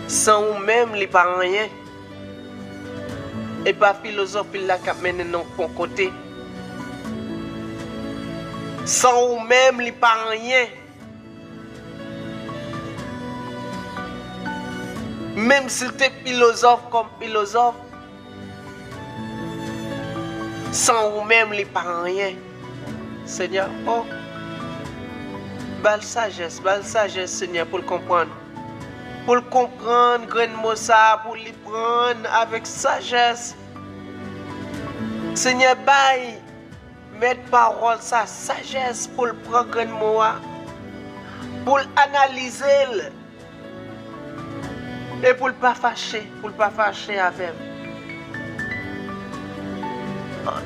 sans ou même les pas rien. Et pas philosophie là qui mène non bon côté. Sans ou même les pas rien. Même si tu es philosophe comme philosophe, sans ou même les pas rien. Seigneur, oh, belle sagesse, Seigneur, pour le comprendre. Pour le comprendre, grand mot ça, pour le prendre avec sagesse. Seigneur, baille, mettre parole ça, sagesse pour le prendre grand mot, pour l'analyser et pour le pas fâcher, avec.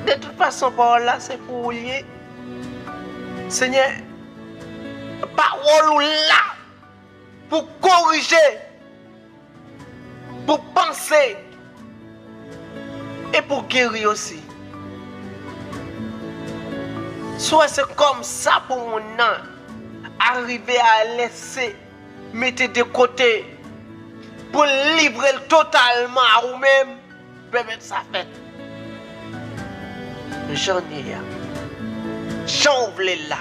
De toute façon, parole là, c'est pour lier. Seigneur, parole là, pour corriger, pour penser et pour guérir aussi. Soit c'est comme ça pour mon âme, arriver à laisser, mettre de côté, pour livrer totalement à vous-même, permettre ça fait. J'en ai là. J'en voulais là.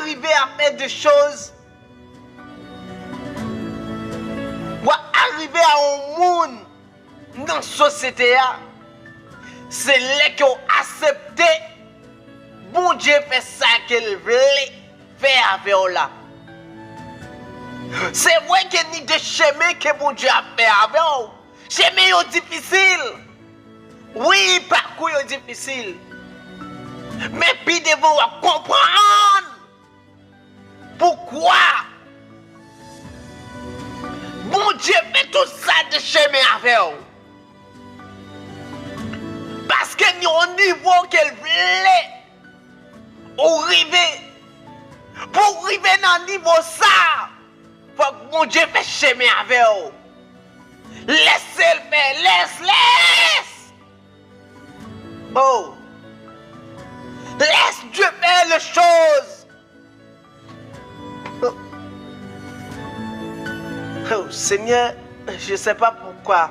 Arriver à faire des choses, ou arriver à un monde dans la société, c'est là qu'on accepte, bon Dieu fait ça qu'il voulait faire avec eux là. C'est vrai qu'il y a des chemins que bon Dieu a fait avec eux. Chemin est difficile. Oui, parcours est difficile. Mais puis devons comprendre pourquoi bon Dieu fait tout ça de chemin avec eux. Parce que nous au niveau qu'elle voulait arriver. Pour arriver dans le niveau ça, faut que bon Dieu fait chemin avec eux. Laissez-le faire, laisse-le. Seigneur, je ne sais pas pourquoi.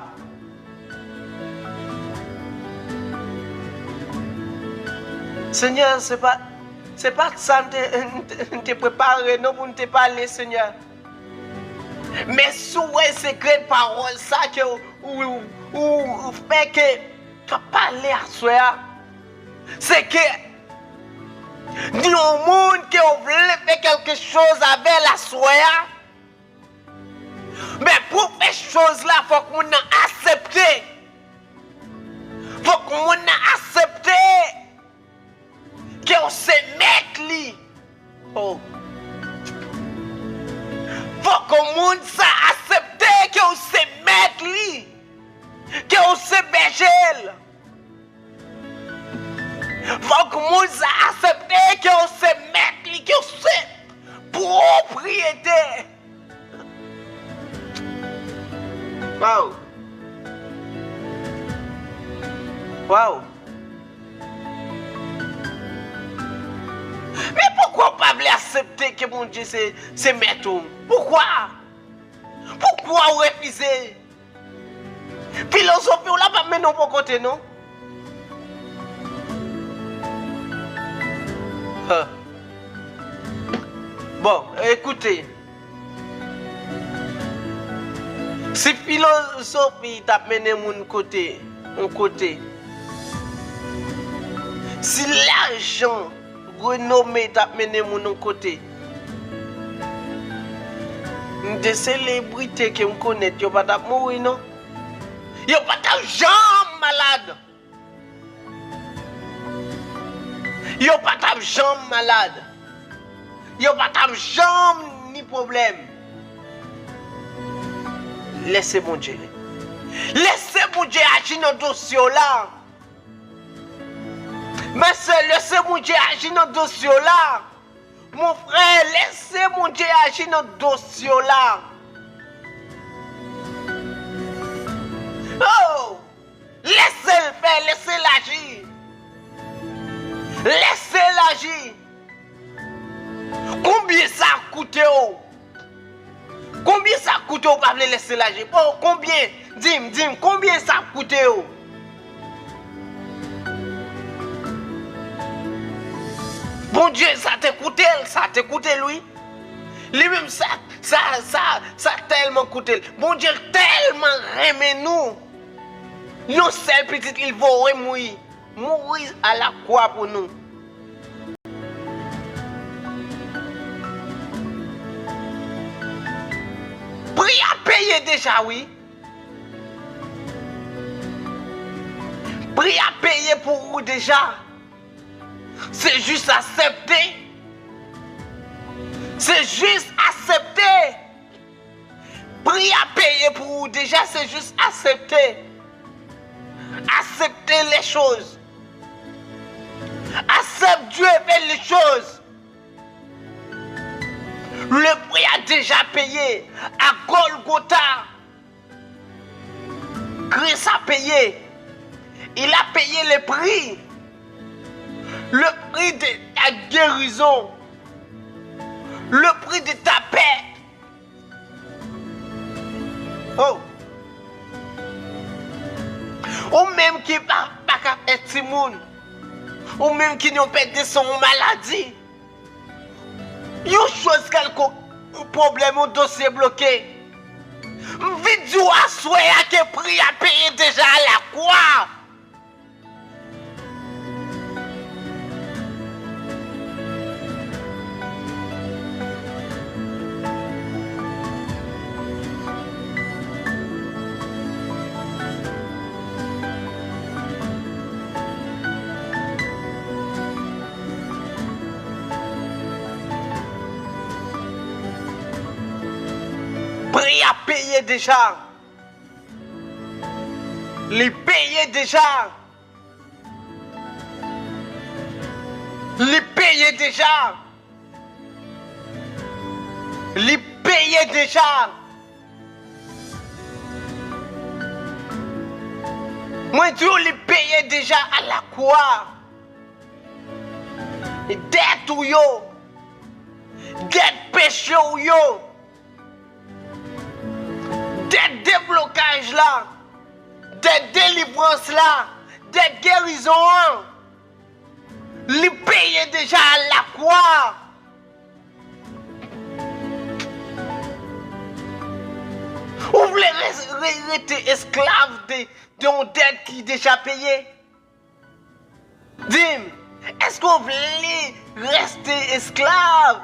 Seigneur, c'est pas ça que te préparé non pour te parler, Seigneur. Mais sous les secrets de parole, ça que ou fait que tu parler à soi, c'est que nous au monde qui veut faire quelque chose avec la soya. Mais pour faire chose là, il faut qu'on accepte. Il faut qu'on accepte qu'on se mette li. Oh. Faut qu'on monde ça accepter qu'on se mette li. Qu'on se berger. Faut qu'on monde ça accepter qu'on se mette li, qu'on se propriété. Wow. Wow. Mais pourquoi pas accepter que mon Dieu c'est maître? Pourquoi? Pourquoi refuser? Philosophie, on l'a pas mené pour côté, non? Bon, écoutez. Si philosophie t'a mené mon côté, si l'argent renommé t'a mené mon côté, des célébrités que me connaissent, yo pas t'a mourir non? Yo pas t'a jambe malade. Yo pas t'a jambe malade. Yo pas t'a jambe ni problème. Laissez mon Dieu. Laissez mon Dieu agir dans le dossier là. Mais c'est laissez mon Dieu agir dans le dossier là. Mon frère, laissez mon Dieu agir dans le dossier là. Oh! Laissez-le faire, laissez-l'agir. Laissez-l'agir. Combien ça a coûté? Combien ça coûte au pas laisser l'agir? Oh, combien? Dis-moi, combien ça coûte? Bon Dieu, ça t'a coûté lui. Lui-même ça tellement coûté. Bon Dieu, tellement aimé nous. Nous seul petit, il va mourir à la croix pour nous. Prix à payer déjà, oui. Prix à payer pour vous déjà. C'est juste accepter. C'est juste accepter. Prix à payer pour vous déjà, c'est juste accepter. Accepter les choses. Accepte Dieu fait les choses. Le prix a déjà payé à Golgotha. Christ a payé. Il a payé le prix. Le prix de ta guérison. Le prix de ta paix. Oh. Ou même qui pas être Simone. Ou même qui n'ont pas de son maladie. Une chose, quelque problème ou dossier bloqué. Vidéo à souhait à quel prix à payer déjà à la croix. Prix à payer déjà. Les payer déjà. Les payer déjà. Les payer déjà. Moi, Dieu les payer déjà à la croix. Dette ou yo. Dette péché ou yo. des déblocages là, des délivrances là, des guérisons. Les payer déjà à la croix. Vous voulez rester esclave d'une dette qui est déjà payée? Dis-moi, est-ce qu'on voulait rester esclave?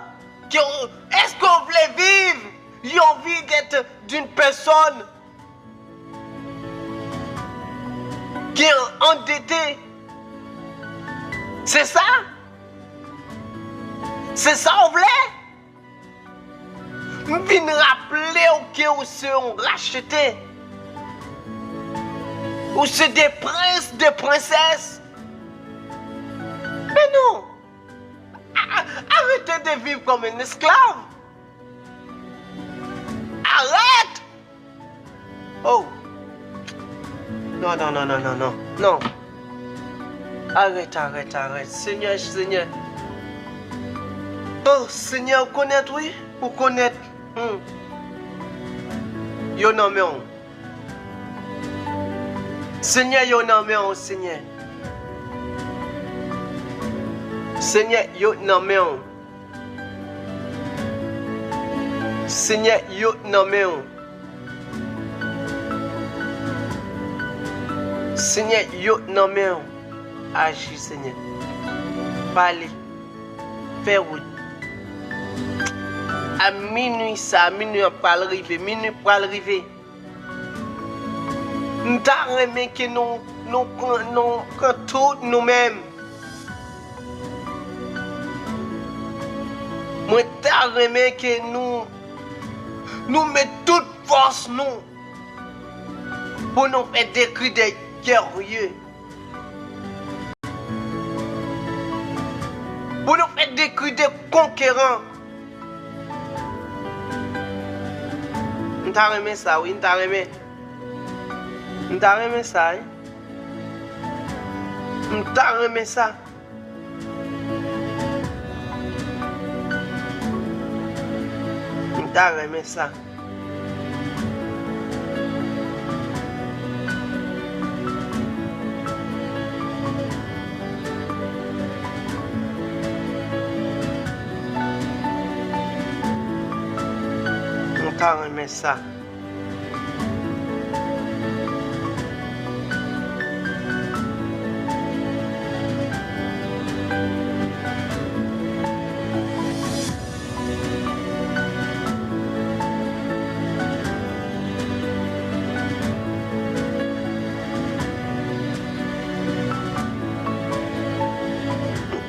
Est-ce qu'on voulait vivre une vie d'être d'une personne qui est endettée? C'est ça? C'est ça on voulait? Je viens rappeler que vous serez rachetés. Vous serez des princes, des princesses. Mais non. Arrêtez de vivre comme un esclave. Arrête. Oh. Non, non, non, non, non, non. Non. Arrête, arrête, arrête. Seigneur, Seigneur. Oh, Seigneur, vous connaissez, oui? Vous connaissez. Yo non, mais on. Seigneur, yo non, mais on, Seigneur. Seigneur, yo non, mais on. Seigneur, yo non, mais on. Seigneur, yo non, mais on. Agis, Seigneur. Parlez. Fais route. À minuit, ça, à minuit, on peut arriver. Minuit, on peut arriver. Nous t'arrêtons que nous prenons tout nous-mêmes. Moi, t'arrêtons que nous mettons toute force, nous, pour nous faire des cris de guerriers. Pour nous faire des cris de conquérants. Nous t'arrêtons ça, oui, nous t'arrêtons. Nous t'arrêtons ça, hein? Nous t'arrêtons ça. Nous t'arrêtons ça. Nous t'arrêtons ça.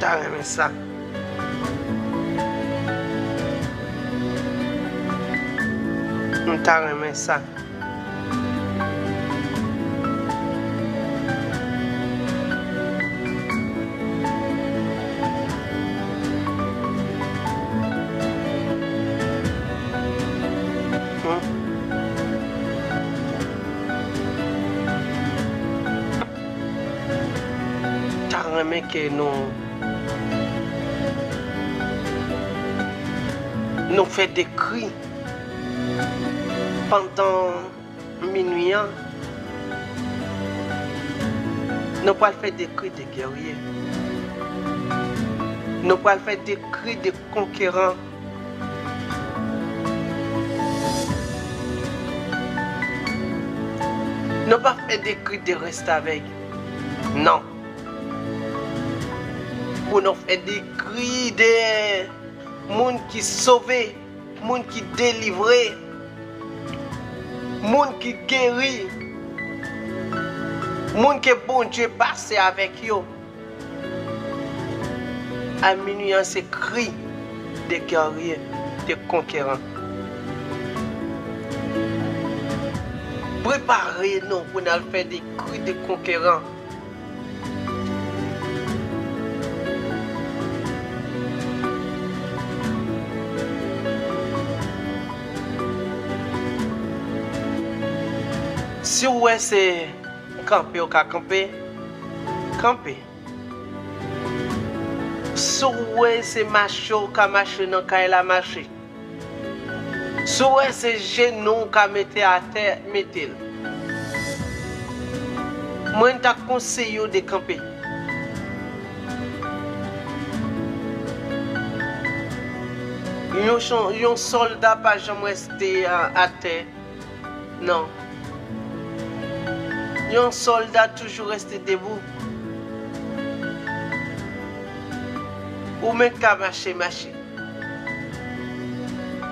Aimé ça. On t'a aimé ça. T'as aimé que nous fait des cris pendant minuit. Nous pas faire des cris de guerriers. Nous pas faire des cris de conquérants. Nous pas faire des cris de rester avec. Non. Pour nous faire des cris de monde qui sauvé, monde qui délivré, monde qui guéri, monde que bon Dieu passe avec eux. À minuit, c'est cri des guerriers, des conquérants. Préparez-nous pour nous faire des cris de conquérants. Si vous c'est camper ou camper, camper. Si vous c'est marcher ou marcher dans la marcher. Soit c'est genou qu'a mettre à terre, mettez-le. Moi, je te conseille de camper. Un soldat pas jamais resté à terre. Non. Un soldat toujours resté debout. Ou même qu'à marcher.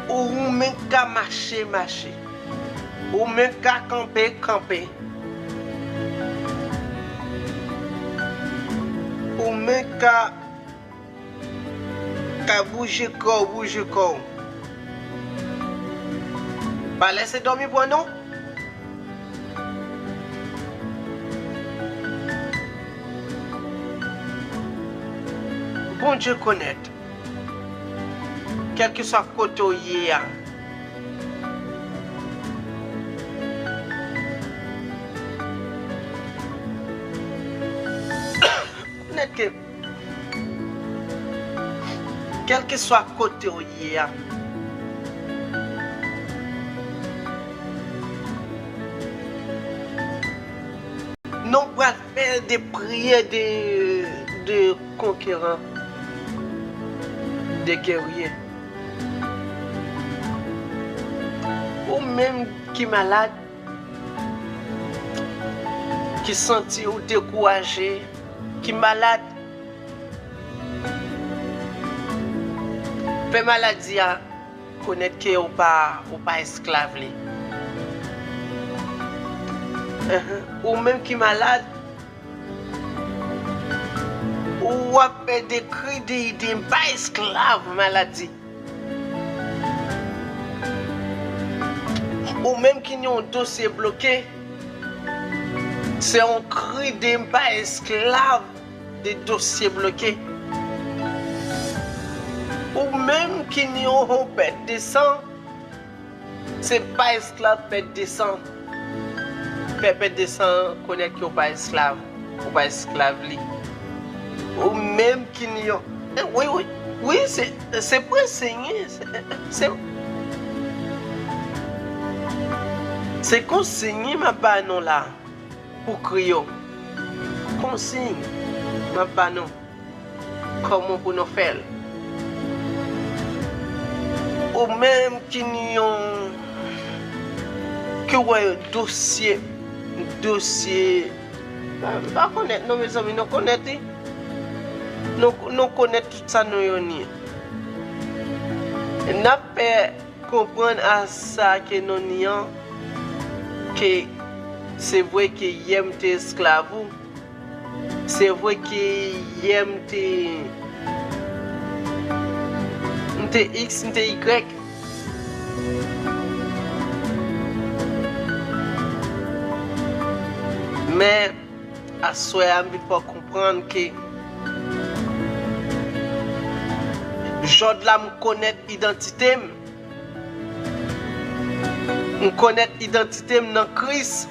Ou même qu'à marcher. Ou même qu'à camper. Ou même qu'à bouger corps. Pas laisser dormir pour nous. Bon Dieu connaît. Quel que soit côté où il y a. Connaître que quel que soit côté où il y a. Nous pouvons faire des prières de conquérants, de guerriers. Ou même qui est malade, qui sentit ou découragé, qui est malade. Fait maladie à connaître que ou pas esclave. Ou même qui est malade, ou a fait des cris de pas esclave maladie. Ou même qui ont un dossier bloqué, c'est un cri de pas esclave des dossiers bloqués. Ou même qui ont un pète de sang, c'est pas esclave pète de sang. Pète de sang connaît qu'il n'y a pas esclave, ou pas esclave li. Ou même qui n'y a. Oui, c'est pour enseigner. C'est consigné ma pas non là pour crier. Consigne ma pas non. Comment pour nous faire? Ou même qui n'y a que ouais dossier. Pas connaître non mes amis, nous connaître. Nous connaître tout ça nous yoni. N'a pas comprendre à ça que nous nions que c'est vrai que y'aime tes esclaves. C'est vrai que y'aime tes X, tes Y. Mais à soi, il faut comprendre que je me connais l'identité. Je connais l'identité dans Christ.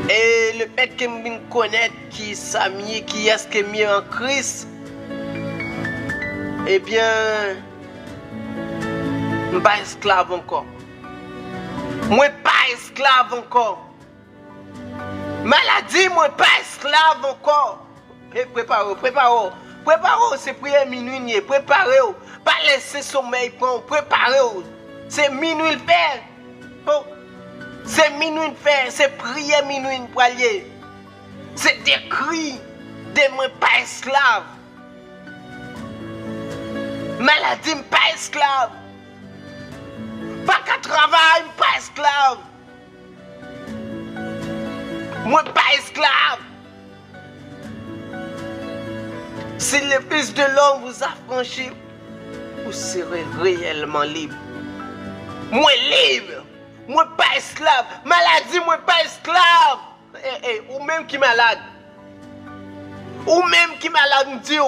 Et le fait que je connais qui est qui est-ce que mieux en Christ, eh bien, je ne suis pas esclave encore. Je ne suis pas esclave encore. Maladie, moi pas esclave encore. Préparez-vous, c'est prière minuit, préparez-vous. Pas laisser sommeil prendre, préparez-vous. C'est minuit le faire. Oh. C'est minuit le faire, c'est prière minuit pour aller. C'est des cris de moi pas esclave. Maladie, pas esclave. Pas qu'à travail, pas esclave. Moi pas esclave. Si le Fils de l'homme vous affranchit, vous serez réellement libre. Moi libre. Moi pas esclave. Maladie, moi pas esclave. Ou même qui malade. Ou même qui malade, me dit.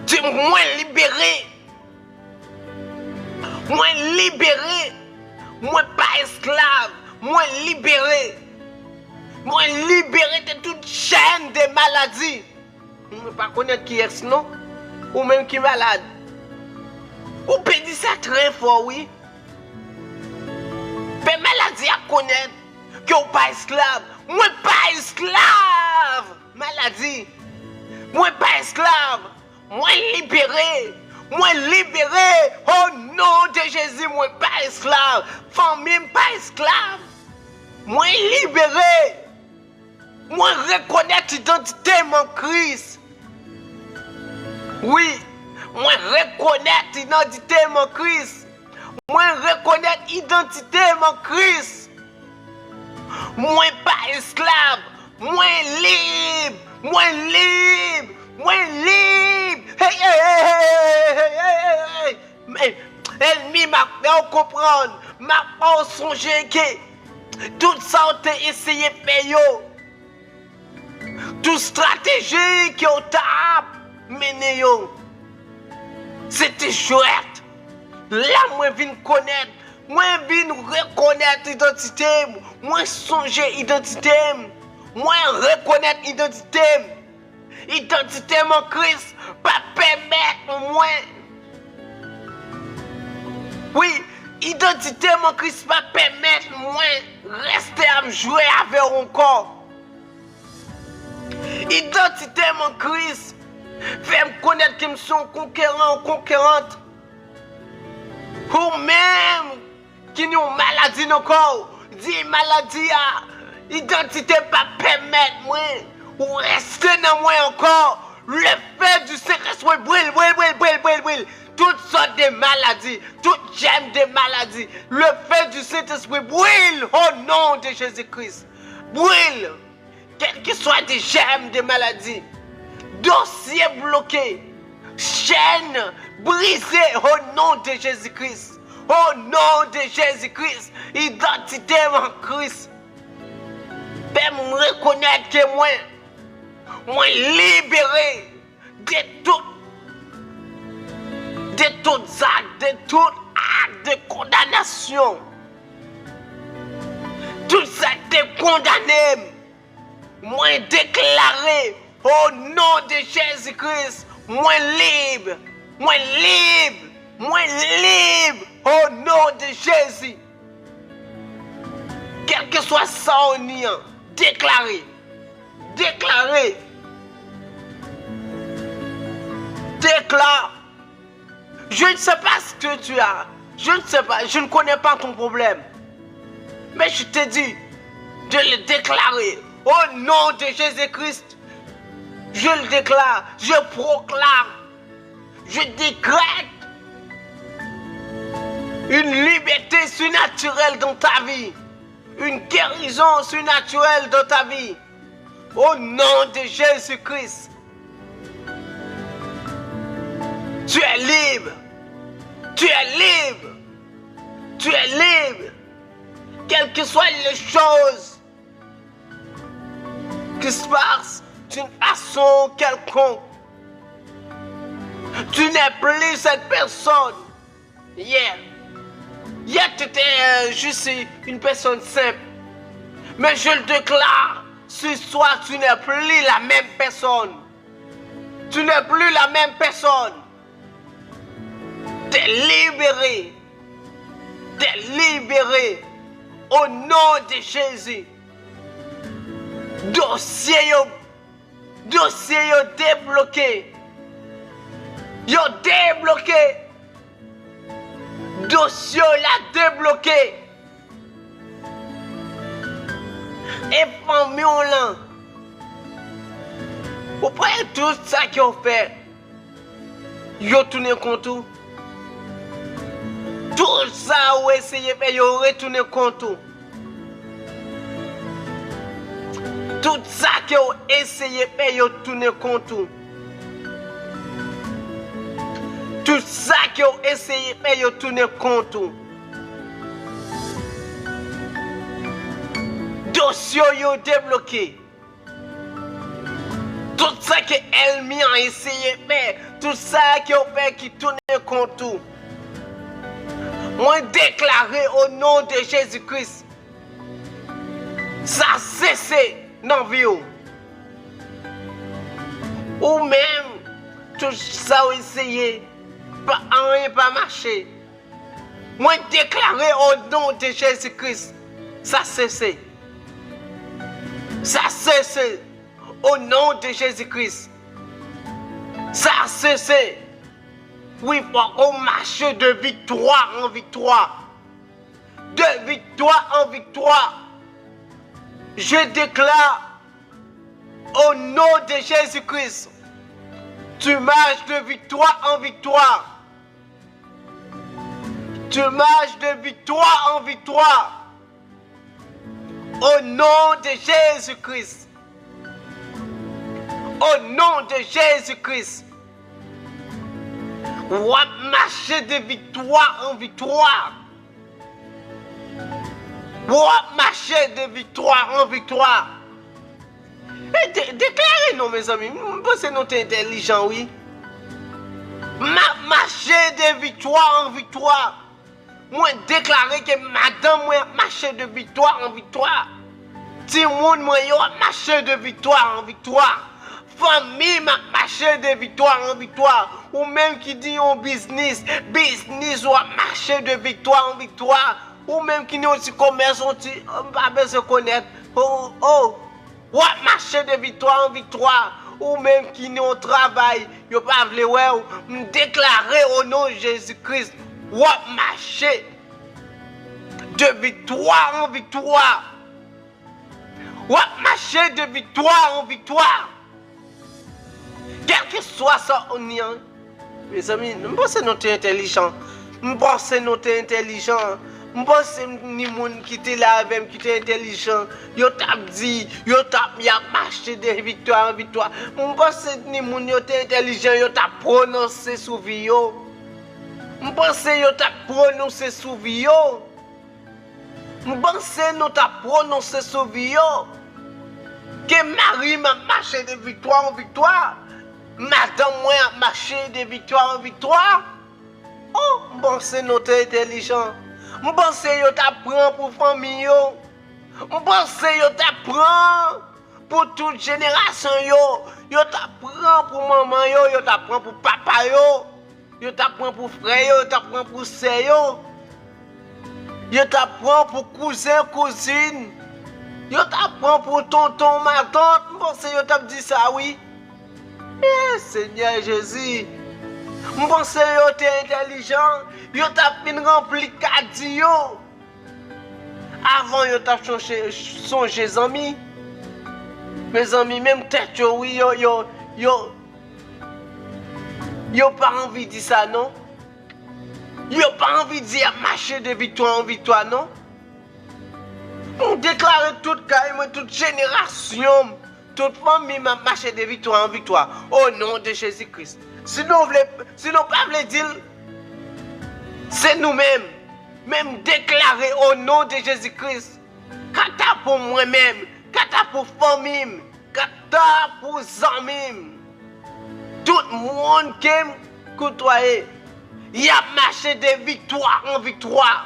Tu moi libéré. Moi libéré. Moi pas esclave. Moi libéré. Moi libéré de toute chaîne de maladies. Je ne peux pas connaître qui est non. Ou même qui est malade. Ou peut dire ça très fort, oui. Mais maladie à connaître que vous pas esclave. Moi pas esclave. Maladie. Moi pas esclave. Moi libéré. Moi libéré. Au nom de Jésus, moi pas esclave. Famille pas esclave. Moi libéré. Moi reconnaître l'identité mon Christ. Oui. Moi reconnaître l'identité mon Christ. Moi reconnaître l'identité mon Christ. Moi pas esclave. Moi libre. Moi libre. Moi libre. Hey, hey, hey, hey, hey, hey. Mais ennemi m'a fait comprendre. M'a fait songer que tout ça on t'a essayé de faire. Toute stratégie qui on t'a mené. C'était chouette. Là, moi, je viens connaître. Moi, je viens reconnaître l'identité. Moi, songer l'identité. Moi, reconnaître l'identité. Identité, mon Christ, pas permettre moi. Oui, identité, mon Christ, pas permettre moi rester à me jouer avec encore. Identité, mon Christ, fait me connaître que je suis un conquérant ou conquérante. Ou même qui nous une maladie dans le corps. Dit maladie à identité pas permettre moi ou rester dans moi encore. Le fait du Saint-Esprit brûle. Toutes sortes de maladies, toutes gemmes de maladies. Le fait du Saint-Esprit brûle au nom de Jésus-Christ. Brûle. Quelles que soient des gemmes de maladies. Dossier bloqué. Chaîne brisée au nom de Jésus-Christ. Au nom de Jésus-Christ. Identité en Christ. Père, me reconnaître que moi libéré de tout acte, de tout acte de condamnation. Tout ça te condamné. Moi déclaré au nom de Jésus-Christ. Moi libre. Au nom de Jésus. Quel que soit ça on y a, déclaré. Déclare. Je ne sais pas ce que tu as. Je ne sais pas. Je ne connais pas ton problème. Mais je te dis de le déclarer. Au nom de Jésus-Christ. Je le déclare. Je proclame. Je décrète une liberté surnaturelle dans ta vie. Une guérison surnaturelle dans ta vie. Au nom de Jésus-Christ. Tu es libre. Quelles que soient les choses qui se passent d'une façon quelconque. Tu n'es plus cette personne. Hier, tu étais juste une personne simple. Mais je le déclare, ce soir, tu n'es plus la même personne. Tu n'es plus la même personne. T'es libéré. Au nom de Jésus. Dossier débloqué. Dossier la débloqué. Et famille là. Vous voyez tout ça qu'ils ont fait. Ils ont tourné contre tout. Tout ça, vous essayez de faire, ils ont retourné contre tout. Tout ça qu'ils ont essayé de faire, ils ont tourné contre tout. Tout ça qu'ils ont essayé de faire, ils ont tourné contre tout. Dossier ont débloqué. Tout ça que l'ennemi a essayé de faire, tout ça qu'ils ont fait qui tourne contre tout. Moi déclaré au nom de Jésus-Christ. Ça a cessé dans la vie. Ou même, tout ça a essayé pas rien pas marché. Moi déclarer au nom de Jésus-Christ, ça cesse. Ça cesse au nom de Jésus-Christ. Ça cesse. Oui, on marche de victoire en victoire. De victoire en victoire. Je déclare au nom de Jésus-Christ, tu marches de victoire en victoire. Tu marches de victoire en victoire. Au nom de Jésus-Christ. Au nom de Jésus-Christ. On va marcher de victoire en victoire. On va marcher de victoire en victoire. Et déclarez nous, mes amis. Pensez nous intelligents, oui. Marcher de victoire en victoire. Moi déclarer que madame moi marcher de victoire en victoire. Si moun moi yo marcher de victoire en victoire. Famille m'a marché de victoire en victoire. Ou même qui dit un business ou marcher de victoire en victoire. Ou même qui dit aussi commerce, on pas besoin de connaître. Ou marcher de victoire en victoire. Ou même qui dit au travail, yo pas vle ouais, déclarer au nom de Jésus-Christ. Ou marcher de victoire en victoire. Ou marcher de victoire en victoire. Quel que soit ça, on y a. Mes amis, je pense que nous sommes intelligents. Je pense que nous sommes intelligents. Je pense que ni moun qui était là avec qui était intelligent. Yo t'a dit, yo t'a marché de victoire en victoire. Je pense que ni moun yo était intelligent, yo t'a prononcé sous vie yo. Je pense que yo t'a prononcé sous vie yo. Je pense que nous t'a prononcé sous vie yo. Que Marie m'a marché de victoire en victoire. Madame moi a marché de victoire en victoire. Oh, bon c'est notre intelligent. Bon c'est yo t'apprend pour famille yo. Bon c'est yo t'apprend pour toute génération yo. Yo t'apprend pour maman yo, yo t'apprend pour papa yo. Yo t'apprend pour frère yo, yo t'apprend pour sœur yo. Yo t'apprend pour cousin, cousine. Yo t'apprend pour tonton, ma tante. Bon c'est yo t'a dit ça oui. Eh, Seigneur Jésus, je pense que tu es intelligent, tu as fin rempli cadio. Avant, tu as songé mes amis. Mes amis, même tête, oui, yo pas envie de dire ça, non? Yo pas envie de dire marcher de victoire en victoire, non? On déclare toute carrément, toute génération. Toute famille m'a marché de victoire en victoire au nom de Jésus-Christ. Sinon, pas voulez dire, c'est nous-mêmes, même déclarer au nom de Jésus-Christ. Kata pour moi-même, kata pour famille, kata pour amis. Tout le monde qui me côtoie, il a marché de victoire en victoire.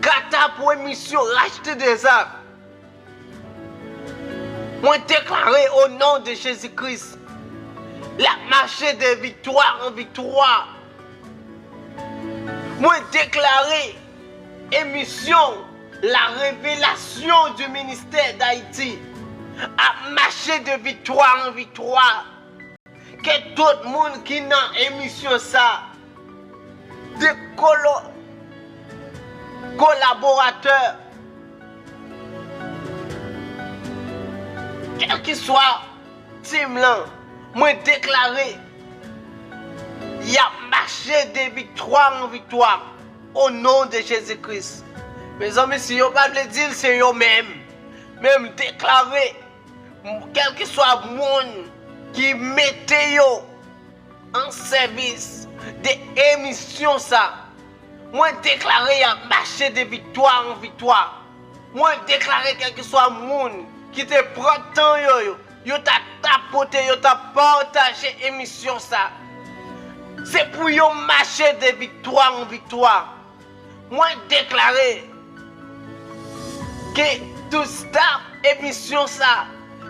Kata pour émission, racheter des arbres. Moi déclaré au nom de Jésus-Christ la marche de victoire en victoire. Moi déclaré émission la révélation du ministère d'Haïti a marché de victoire en victoire. Que tout le monde qui n'a émission ça des collaborateurs, quel qu'il soit, team là, moi déclaré, il y a marché de victoire en victoire au nom de Jésus-Christ. Mes amis, si vous ne pouvez pas le dire, c'est vous-même. Même déclaré, quel que soit le monde qui mette en service des émissions, ça, moi déclaré, il y a marché de victoire en victoire. Moi déclaré, quel que soit le monde qui te prend temps yo t'a tapoté, yo t'a partagé émission ça. C'est pour yo marcher de victoire en victoire. Moi déclaré que tout ça émission ça,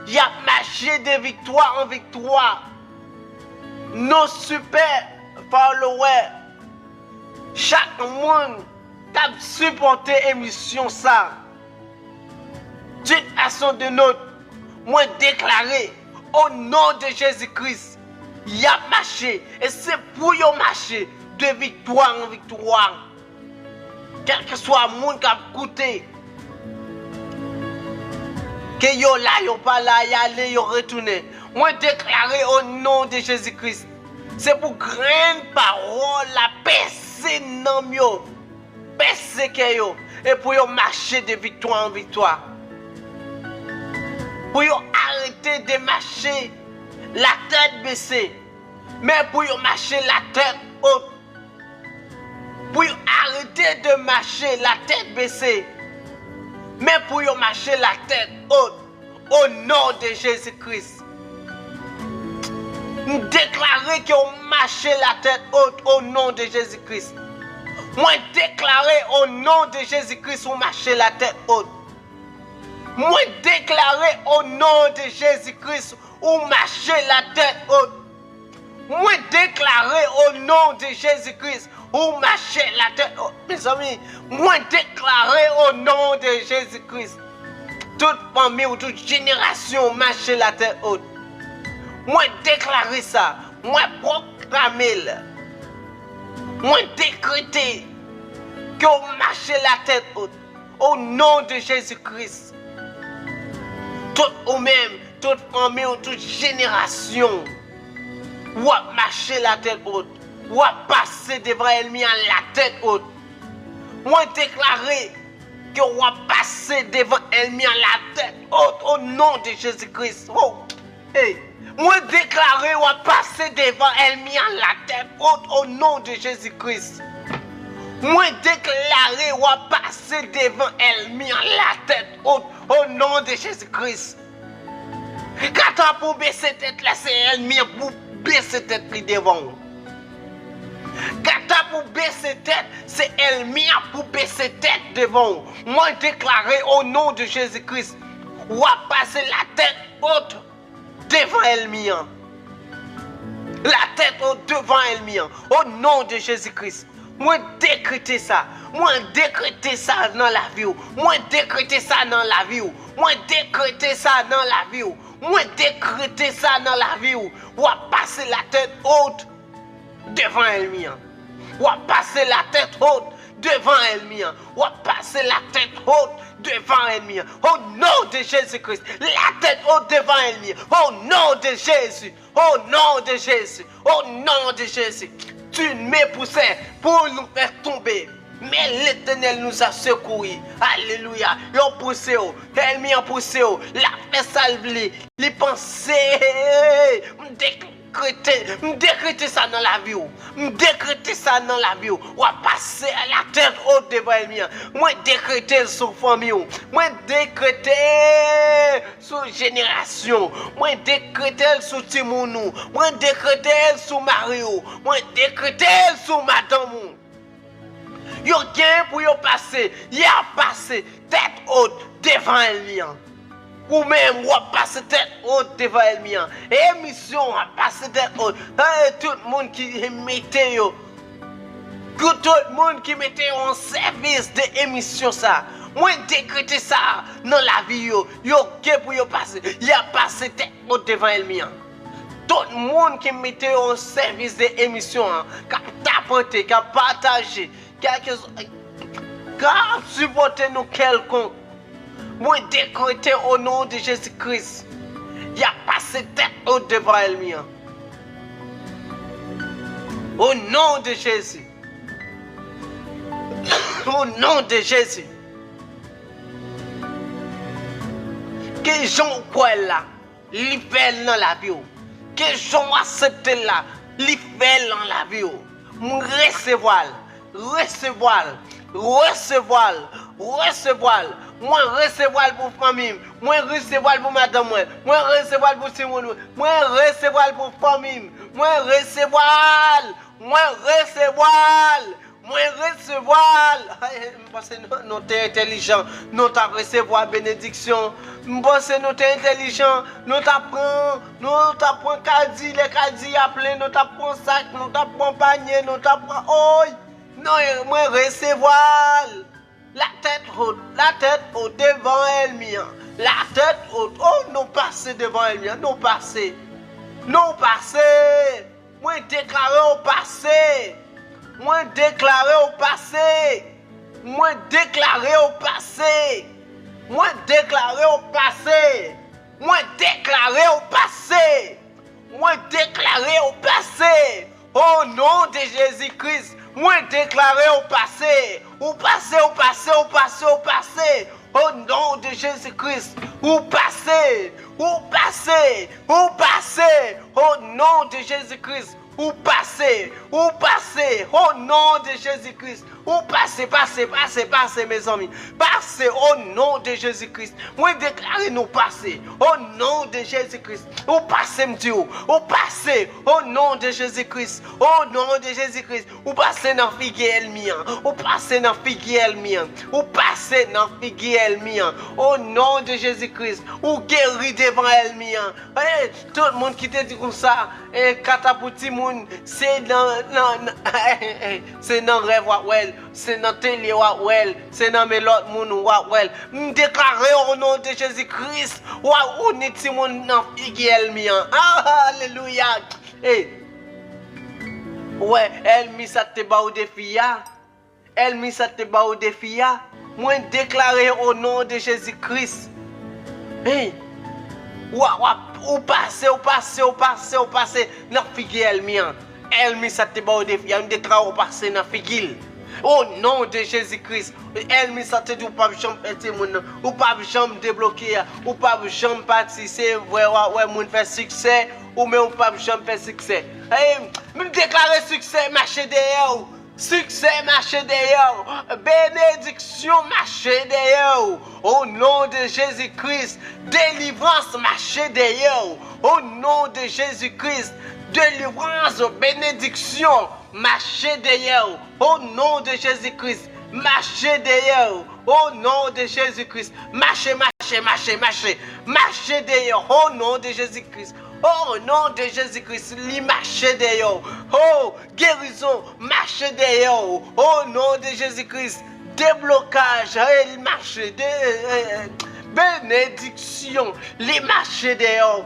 y a marché de victoire en victoire. Nos super par le web, chaque monde qui a supporté l'émission ça, d'une façon de notre, moi déclaré au nom de Jésus-Christ, il y a marché et c'est pour y marcher de victoire en victoire. Quel que soit le monde qui a coûté, que yo là, yo pas là, y aller, yo retourner. Moi déclaré au nom de Jésus-Christ. C'est pour grande parole la percer dans yo, percer que yo et pour yo marcher de victoire en victoire. Pour yo arrêter de marcher la tête baissée, mais pour yo marcher la tête haute. Pour yo arrêter de marcher la tête baissée, mais pour yo marcher la tête haute au nom de Jésus-Christ. Nous déclarer que vous marchez la tête haute au nom de Jésus-Christ. Moi déclarer au nom de Jésus-Christ vous marchez la tête haute. Moi déclarer au nom de Jésus-Christ vous marchez la tête haute. Moi déclarer au nom de Jésus-Christ vous marchez la tête haute. Mes amis, moi déclarer au nom de Jésus-Christ toute famille ou toute génération marcher la tête haute. Moi déclarer ça, moi proclamer, moi décréter que vous marchez la tête haute au nom de Jésus-Christ. Tout ou même, toute famille ou toute génération, ou marcher la tête haute, ou passer devant l'ennemi à la tête haute. Moi déclarer que vous passer devant l'ennemi à la tête haute au nom de Jésus-Christ. Oh, hey. Moi déclarer ou passer devant l'ennemi à la tête haute au nom de Jésus-Christ. Moi déclarer ou passer devant l'ennemi à la tête haute au nom de Jésus-Christ. Quand pour baisser tête là, c'est l'ennemi pour baisser tête plus devant. Quand pour baisser tête, c'est l'ennemi pour baisser tête devant. Moi déclarer au nom de Jésus-Christ ou passer la tête haute devant l'ennemi. La tête haute devant l'ennemi. Au nom de Jésus-Christ. Moi décréter ça. Moi décréter ça dans la vie. Moi décréter ça dans la vie. Moi décréter ça dans la vie. Moi décréter ça dans la vie. Ou passer la tête haute devant l'ennemi. Ou passer la tête haute devant l'ennemi. Ou passer la tête haute devant l'ennemi. Au nom de Jésus-Christ. La tête haute devant l'ennemi. Au nom de Jésus. Au nom de Jésus. Au nom de Jésus. Tu m'es poussé pour nous faire tomber. Mais l'Éternel nous a secouru. Alléluia. Ils ont poussé. L'ennemi a poussé. La fait salver. Les pensées. Décréter ça dans la vie. Décréter ça dans la vie. Ou passer à la tête haute devant l'ennemi. Moi décréter sur famille. Moi décréter sur génération. Moi décréter sur Timounou. Moi décréter sur Mario. Moi décréter sur madame. Yo gain pour yo passer. Y a passé tête haute devant l'ennemi. Ou même, ou passer tête haute devant l'ennemi. Émission a passé tête haute. Tout le monde qui mettait yo. Tout le monde qui mettait en service de émission ça. Moi décréter ça dans la vie yo. Yo pour yo passer. Y a passé tête haute devant l'ennemi. Tout le monde qui mettait en service de émission, qui a tapoté, qui a partagé, qui a supporté nous quelconque. Moi décréter au nom de Jésus-Christ. Il a passé tête haute devant l'ennemi. Au nom de Jésus. Au nom de Jésus. Que gens croient là, ils fait dans la vie. Que gens acceptent là, ils fait dans la vie. Recevoir. Moi recevoir pour famille, moi recevoir pour madame, moi recevoir pour Simon, moi recevoir pour famille, moi recevoir Moi recevoir, parce que nous sommes intelligents, nous avons recevoir bénédiction. Parce que nous sommes intelligents, nous apprenons caddie, les caddies appelés, nous apprenons sac, nous apprenons panier, nous apprenons oi. Non, moi recevoir la tête haute devant elle mien. La tête haute, oh nous passer devant elle mien, nous passer. Nous passer. Moi déclarer au passé. Moi déclaré au passé. Moi déclaré au passé. Moi déclaré au passé. Moi déclaré au passé. Moi déclaré au passé. Au nom de Jésus-Christ. Moi déclaré au passé. Au passé, au passé, au passé, au passé. Au nom de Jésus-Christ. Au passé. Au passé. Au passé. Au nom de Jésus-Christ. Ou passez, au nom de Jésus-Christ. Ou passez, mes amis. Passez au nom de Jésus-Christ. Moi, déclarez nous passer au nom de Jésus-Christ. Ou passez, me Dieu. Ou passez au nom de Jésus-Christ. Au nom de Jésus-Christ. Ou passez dans figuier mien. Ou passez dans figuier mien. Ou passez dans figuier mien. Au nom de Jésus-Christ. Ou guéri devant elle mien. Tout le monde qui te dit comme ça, catapouti moun, c'est dans rêve ouel, c'est dans télé ouel, c'est dans mes l'autre moun ouel. Déclarer au nom de Jésus-Christ, ou ni ti moun nan figuel mien. Alléluia. Ouais, elle mis ça te ba au défi. Elle mis ça te ba au défi. Moi déclarer au nom de Jésus-Christ. Ou passez, dans figuel mien. Elle mis ça te ba au défi, elle déclare ou passer dans figuel. Au nom de Jésus-Christ, elle mis ça te dit ou pas jambe péter moun, ou pas jambe débloquer, ou pas jambe participer, ouais moun fait succès, ou même pas jambe faire succès. Me déclarer succès marché derrière. Succès marché derrière, bénédiction marché derrière, au nom de Jésus-Christ, délivrance marché derrière, au nom de Jésus-Christ, délivrance, bénédiction marché derrière, au nom de Jésus-Christ, marché derrière, au nom de Jésus-Christ, marché derrière, au nom de Jésus-Christ. Oh, au nom de Jésus-Christ, li marche derrière. Oh, guérison, marche derrière. Au nom de Jésus-Christ, déblocage, il marche. Bénédiction, les marchés derrière.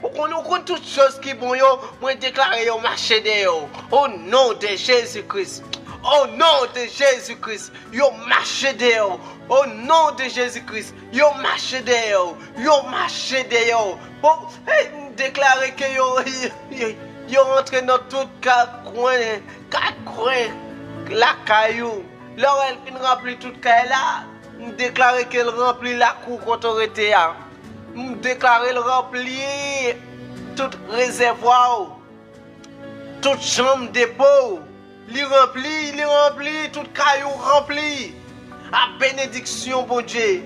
On compte toutes choses qui vont, moi déclarer au marché derrière. Au nom de Jésus-Christ. Au nom de Jésus-Christ, yo marché derrière. Au nom de Jésus-Christ, yo marché derrière. Yo marché derrière. Déclarer que yo rentre dans tout quatre coins, la caillou. Là elle fin remplit toute caille là, déclarer qu'elle remplit la cour autorité. Déclarer elle remplit tout réservoir, toute chambre dépôt. Il remplit toute caillou rempli. À bénédiction bon Dieu.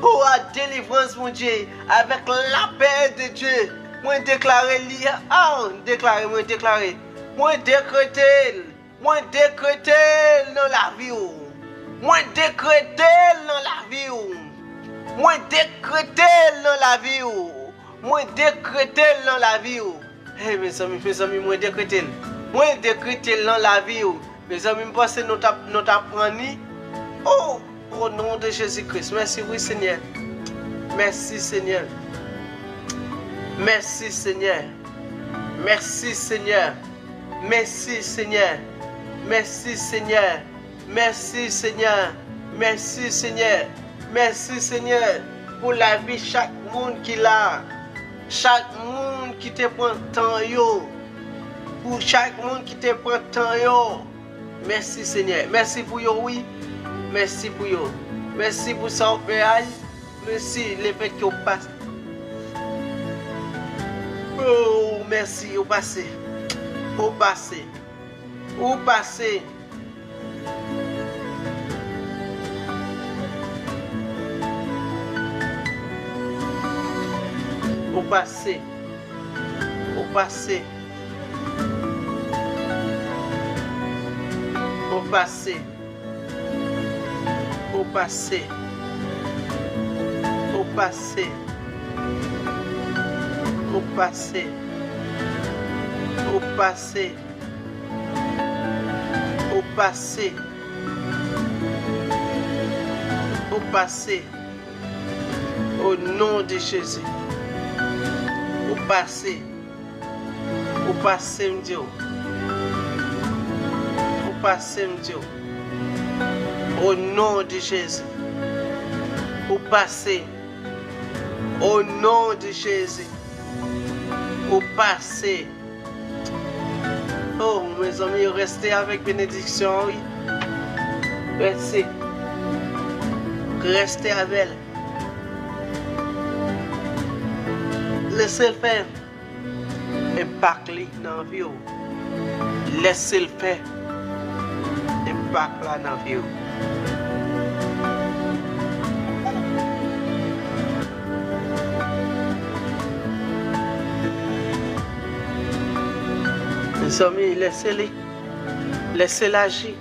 Oh, à délivrance mon Dieu, avec la paix de Dieu. Moi déclarer moi décréter dans la vie. Moi décréter dans la vie. Moi décréter dans la vie. Moi décréter dans la vie. Mes amis, moi décréter. Moi décréter dans la vie. Mes amis, pensez nous t'apprendre. Oh, au nom de Jésus-Christ. Merci, oui, Seigneur. Merci, Seigneur. Merci, Seigneur. Merci, Seigneur. Merci, Seigneur. Merci, Seigneur. Merci, Seigneur. Merci, Seigneur. Merci, Seigneur. Pour la vie, chaque monde qui l'a. Chaque monde qui te prend temps, yo. Pour chaque monde qui te prend temps, yo. Merci, Seigneur. Merci pour yo, oui. Merci pour yo. Merci pour ça, Père. Merci, les fait que vous passez. Oh, merci, vous passez. Vous passez. Vous passez. Vous passez. Vous passez. Vous passé, au passé, au passé, au passé, au passé, au passé, au passé, au nom de Jésus, au passé, Dieu, au passé, Dieu, au nom de Jésus, au passé, au nom de Jésus, au passé. Oh, mes amis, restez avec bénédiction, oui. Restez. Restez avec elle. Laissez-le faire. Impact dans la vie. Laissez-le faire. Impact là dans la vie. Mes amis, laissez-les. Laissez-les agir.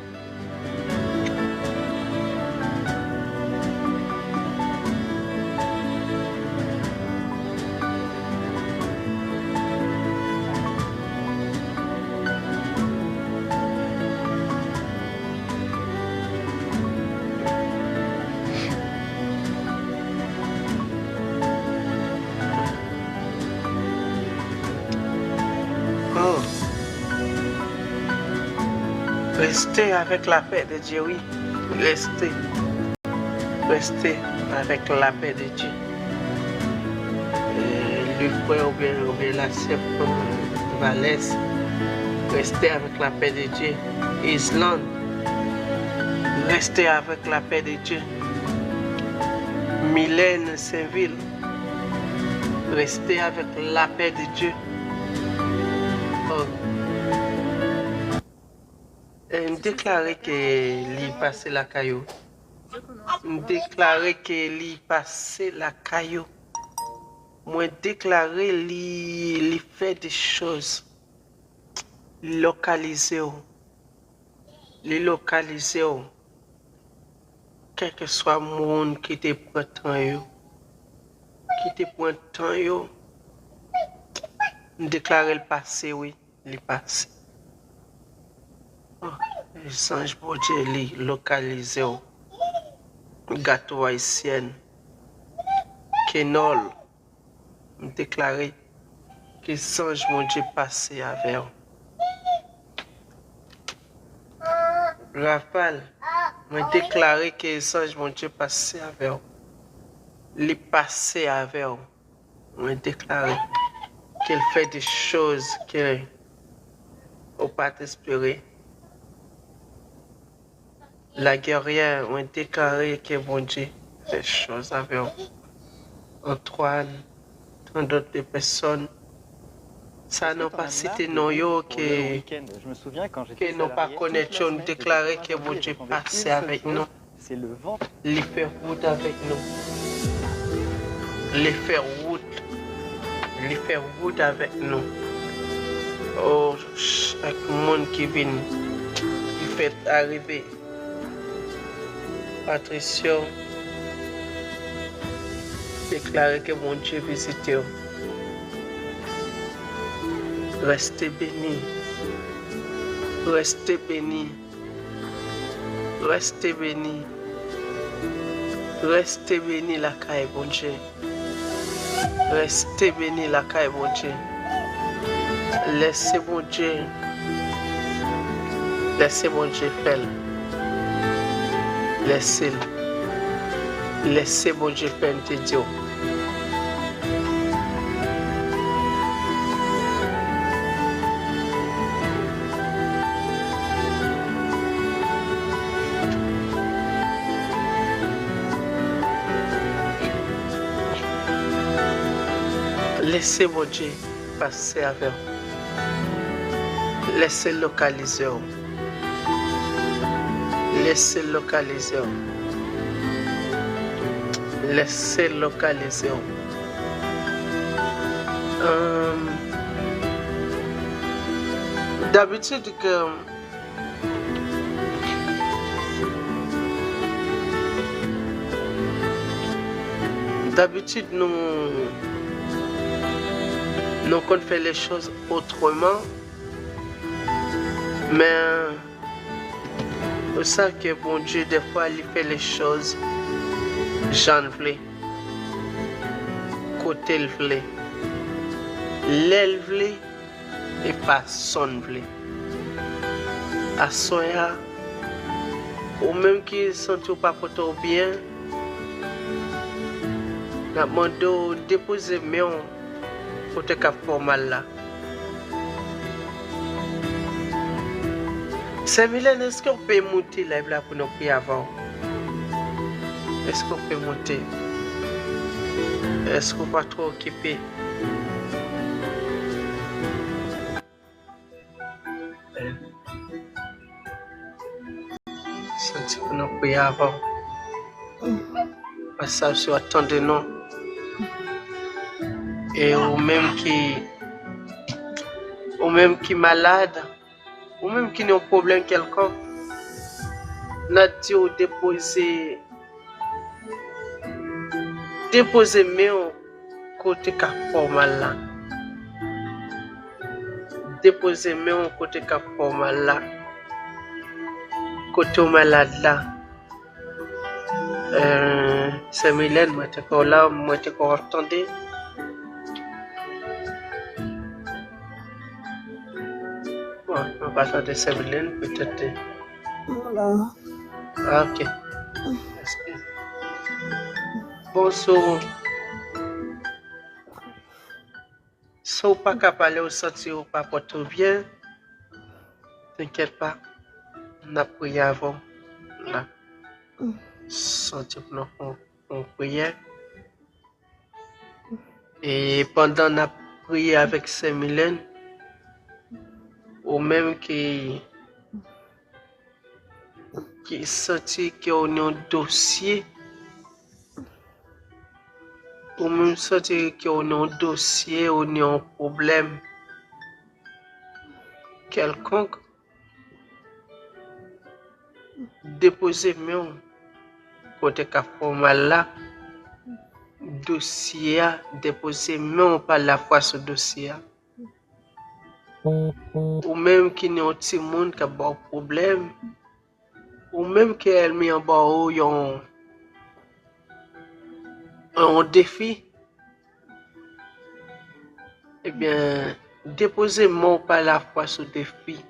Restez avec la paix de Dieu, oui. Restez. Restez avec la paix de Dieu. Le frère ou bien la sœur Valès. Restez avec la paix de Dieu. Islande. Restez avec la paix de Dieu. Mylène Saint-Ville. Restez avec la paix de Dieu. Oh. Déclarer que lui passé la caillou. Déclarer que lui passé la caillou. Moi déclarer lui fait des choses. Localiser. Les localiser. Quel que soit le monde qui te prend temps, qui te prend temps, déclarer le passé, oui, le passé. Les anges pour Dieu les localiser. Gâteau haïtien. Kenol. Déclarer que les anges pour Dieu passé avec eux. Raphaël. Déclarer que les anges pour Dieu passé avec eux. Les passé avec eux. Déclarer qu'il fait des choses que au pas espérer. La guerrière a déclaré que bon Dieu fait des choses avec eux. Antoine, tant d'autres personnes. Ça n'a pas cité non yo que je me souviens quand j'étais n'ont pas connaître, on déclaré que bon Dieu passait avec nous. C'est le vent. Les faire route avec nous. Les faire route. Les faire route avec nous. Oh, chaque monde qui vient, qui fait arriver. Patricia déclaré que mon Dieu visite. Restez bénis. Restez bénis. Restez bénis. Restez bénis la caille, bon Dieu. Restez bénis la caille, bon Dieu. Laissez mon Dieu. Laissez mon Dieu faire. Laissez-le. Laissez mon Dieu faire tes dieux. Laissez mon Dieu passer avec vous. Laissez localiser. Laissez localiser. Laissez localiser. D'habitude que D'habitude, nous qu'on fait les choses autrement, mais vous savez que bon Dieu, des fois, il fait les choses j'en voulais, côté le voulait, l'aile voulait et pas son voulait. À soya, ou même qui sentent pas pour bien, n'a demandé déposer mieux pour te faire formal là. Saint-Mylène, est-ce qu'on peut monter là pour nous prier avant? Est-ce qu'on peut monter? Est-ce qu'on pas trop occupé? Senti pour nous prier avant. Passage sur attendez-nous. Et ou même qui malade, ou même qui n'a un problème quelconque, n'a dit ou déposer mieux côté ka formal là. Déposer mieux côté ka formal là. Côté malade là. C'est Mylène, moi t'es encore là, moi t'es encore attendez. On va attendre Saint-Mylène peut-être. Voilà. Ah, ok. Bonsoir. Si vous n'êtes pas capable de sentir ou pas porter bien, t'inquiète pas. On a prié avant. Là. Sentir pour nous prière. Et pendant qu'on a prié avec Saint-Mylène, ou même qui sentit qu'on a un dossier, ou même sentir qu'on a un dossier, on a un problème quelconque, déposez mieux côté ka formal là, dossier, déposez mieux par la fois ce dossier. Ou même qui n'a un petit monde qui a un problème, ou même qui a mis en bas un défi, eh bien, déposez-moi par la fois ce défi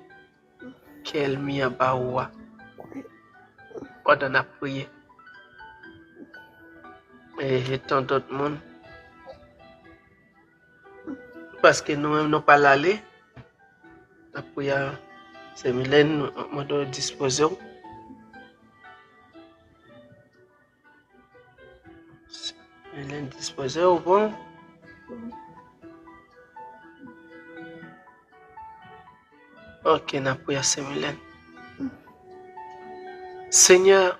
qu'elle mis en bas pendant la prière. Et tant d'autres monde. Parce que nous-mêmes, nous pas l'aller. La prière, c'est Mylène, nous devons disposer. Mylène disposer au bon. Ok, la prière, c'est Mylène. Seigneur,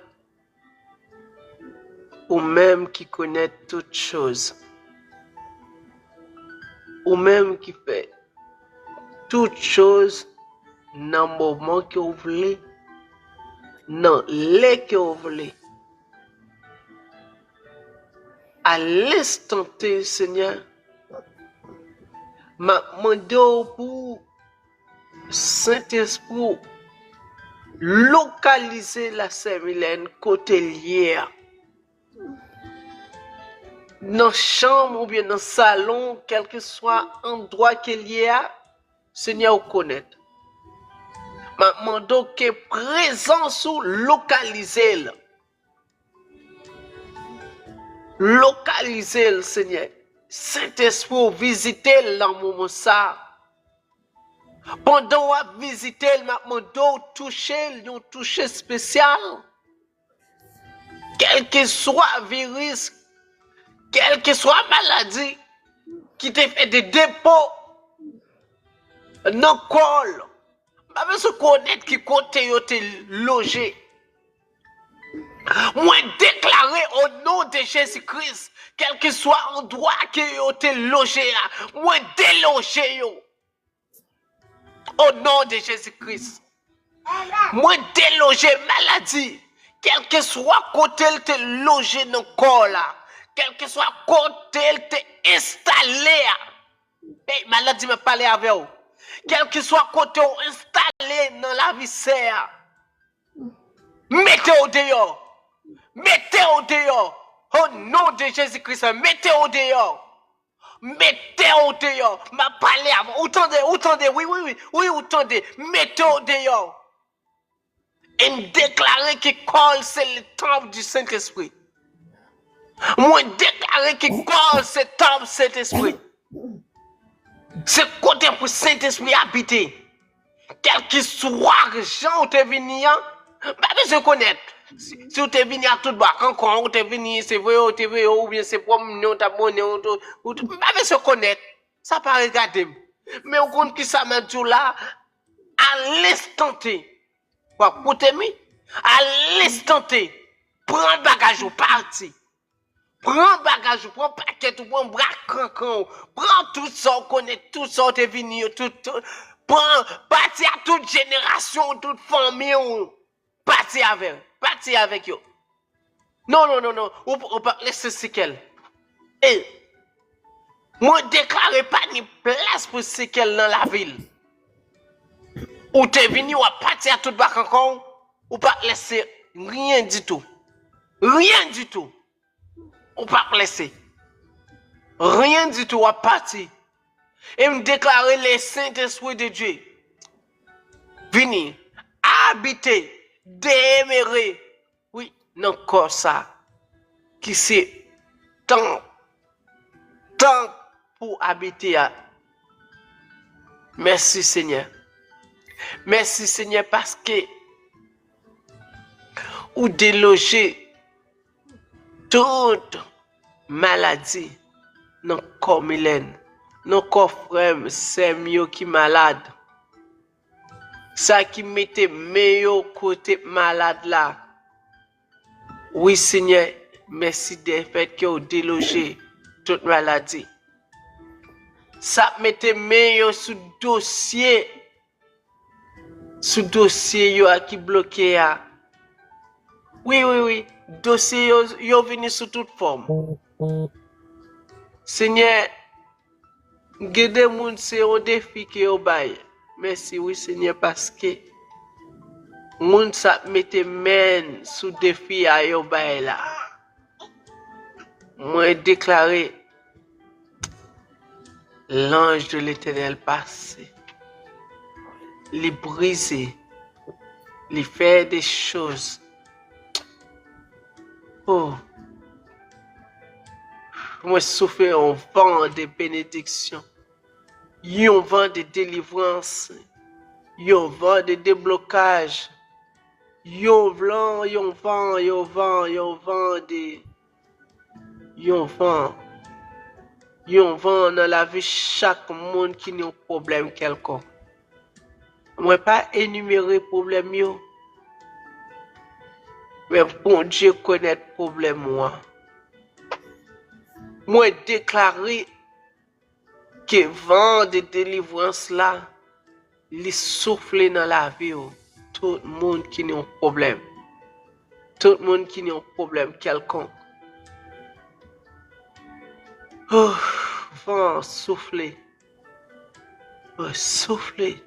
ou même qui connaît toutes choses, ou même qui fait toutes choses dans le moment que vous voulez, dans les que vous voulez. À l'instant T, Seigneur, m'a demandé pour Saint-Esprit localiser la Saint-Mylène côté lié. Dans la chambre ou bien dans le salon, quel que soit endroit qu'il y a, Seigneur, vous connaître. Ma demande que présence ou localiser. Localiser le Seigneur. Saint-Esprit, visiter dans le moment ça. Pendant que vous visitez, ma demande toucher, un toucher spécial. Quel que soit virus, quelle que soit maladie qui te fait des dépôts dans le col, je veux connaître qui côté te logé. Moi déclarer au nom de Jésus-Christ, quel que soit endroit qui te logé, moi déloger au nom de Jésus-Christ. Moi déloger maladie, quel que soit côté te logé dans le corps là. quel que soit côté elle t'est installé. Hey, maladie me parler avec vous. Quel que soit côté installé dans la vie serre. Mettez-vous dehors. Mettez-vous dehors. Au nom de Jésus-Christ, mettez-vous dehors. Mettez-vous dehors. M'a parlé avant. Entendez, oui, entendez. Mettez-vous dehors. Et me déclarer que Cole c'est le temple du Saint-Esprit. Moi déclarer que Cole c'est le temple du Saint-Esprit. C'est côté pour Saint-Esprit habiter. Quel que soit gens où tu es venu, pas besoin de connaître. Si tu es venu à tout bas, quand tu es venu, c'est vrai, ou bien c'est pour nous, tu as bonné, ou pas besoin de connaître. Ça pas regarder. Mais au compte qui ça m'a dit là, à l'instant T, pour t'aimer, à l'instant T, prends bagage ou parti. Prends bagage, prends paquet, prends bras cancan, prends tout ça, connaît tout ça, t'es venu, tout, prends, parti à toute génération, toute famille, parti avec eux. Non, on pas laisser séquelles. Et, moi déclaré pas ni place pour séquelles dans la ville. Ou t'es venu, ou parti à tout bas cancan, ou pas laisser rien du tout. Rien du tout. Ou pas laisser. Rien du tout à partir. Et me déclarer le Saint-Esprit de Dieu. Venir, habiter, demeurer. Oui, non, comme ça. Qui c'est temps pour habiter. Merci Seigneur. Merci Seigneur parce que ou déloger toute maladie dans le corps Mylène, dans le corps frère, c'est mieux qui malade. Ça qui mettait meilleur côté malade là. Oui Seigneur, merci des fait que vous délogez toute maladie. Ça mettait meilleur sous dossier yo qui bloqué. Oui. Dossier yo venu sous toute forme. Seigneur, guide moun c'est un défi que yo bail. Merci oui Seigneur parce que moun sa mette men sous défi à yo bail là. Moi déclaré l'ange de l'Éternel passé. Les briser, les faire des choses. Oh, moi souffle un vent de bénédiction, un vent de délivrance, un vent de déblocage, un vent dans la vie chaque monde qui a un problème quelconque. Moi pas énumérer problème yo. Mais bon Dieu connaît le problème moi. Moi déclarer que vent de délivrance là, il souffle dans la vie. Tout le monde qui a un problème. Tout le monde qui a un problème quelconque. Oh, vent souffler. Oh, souffler.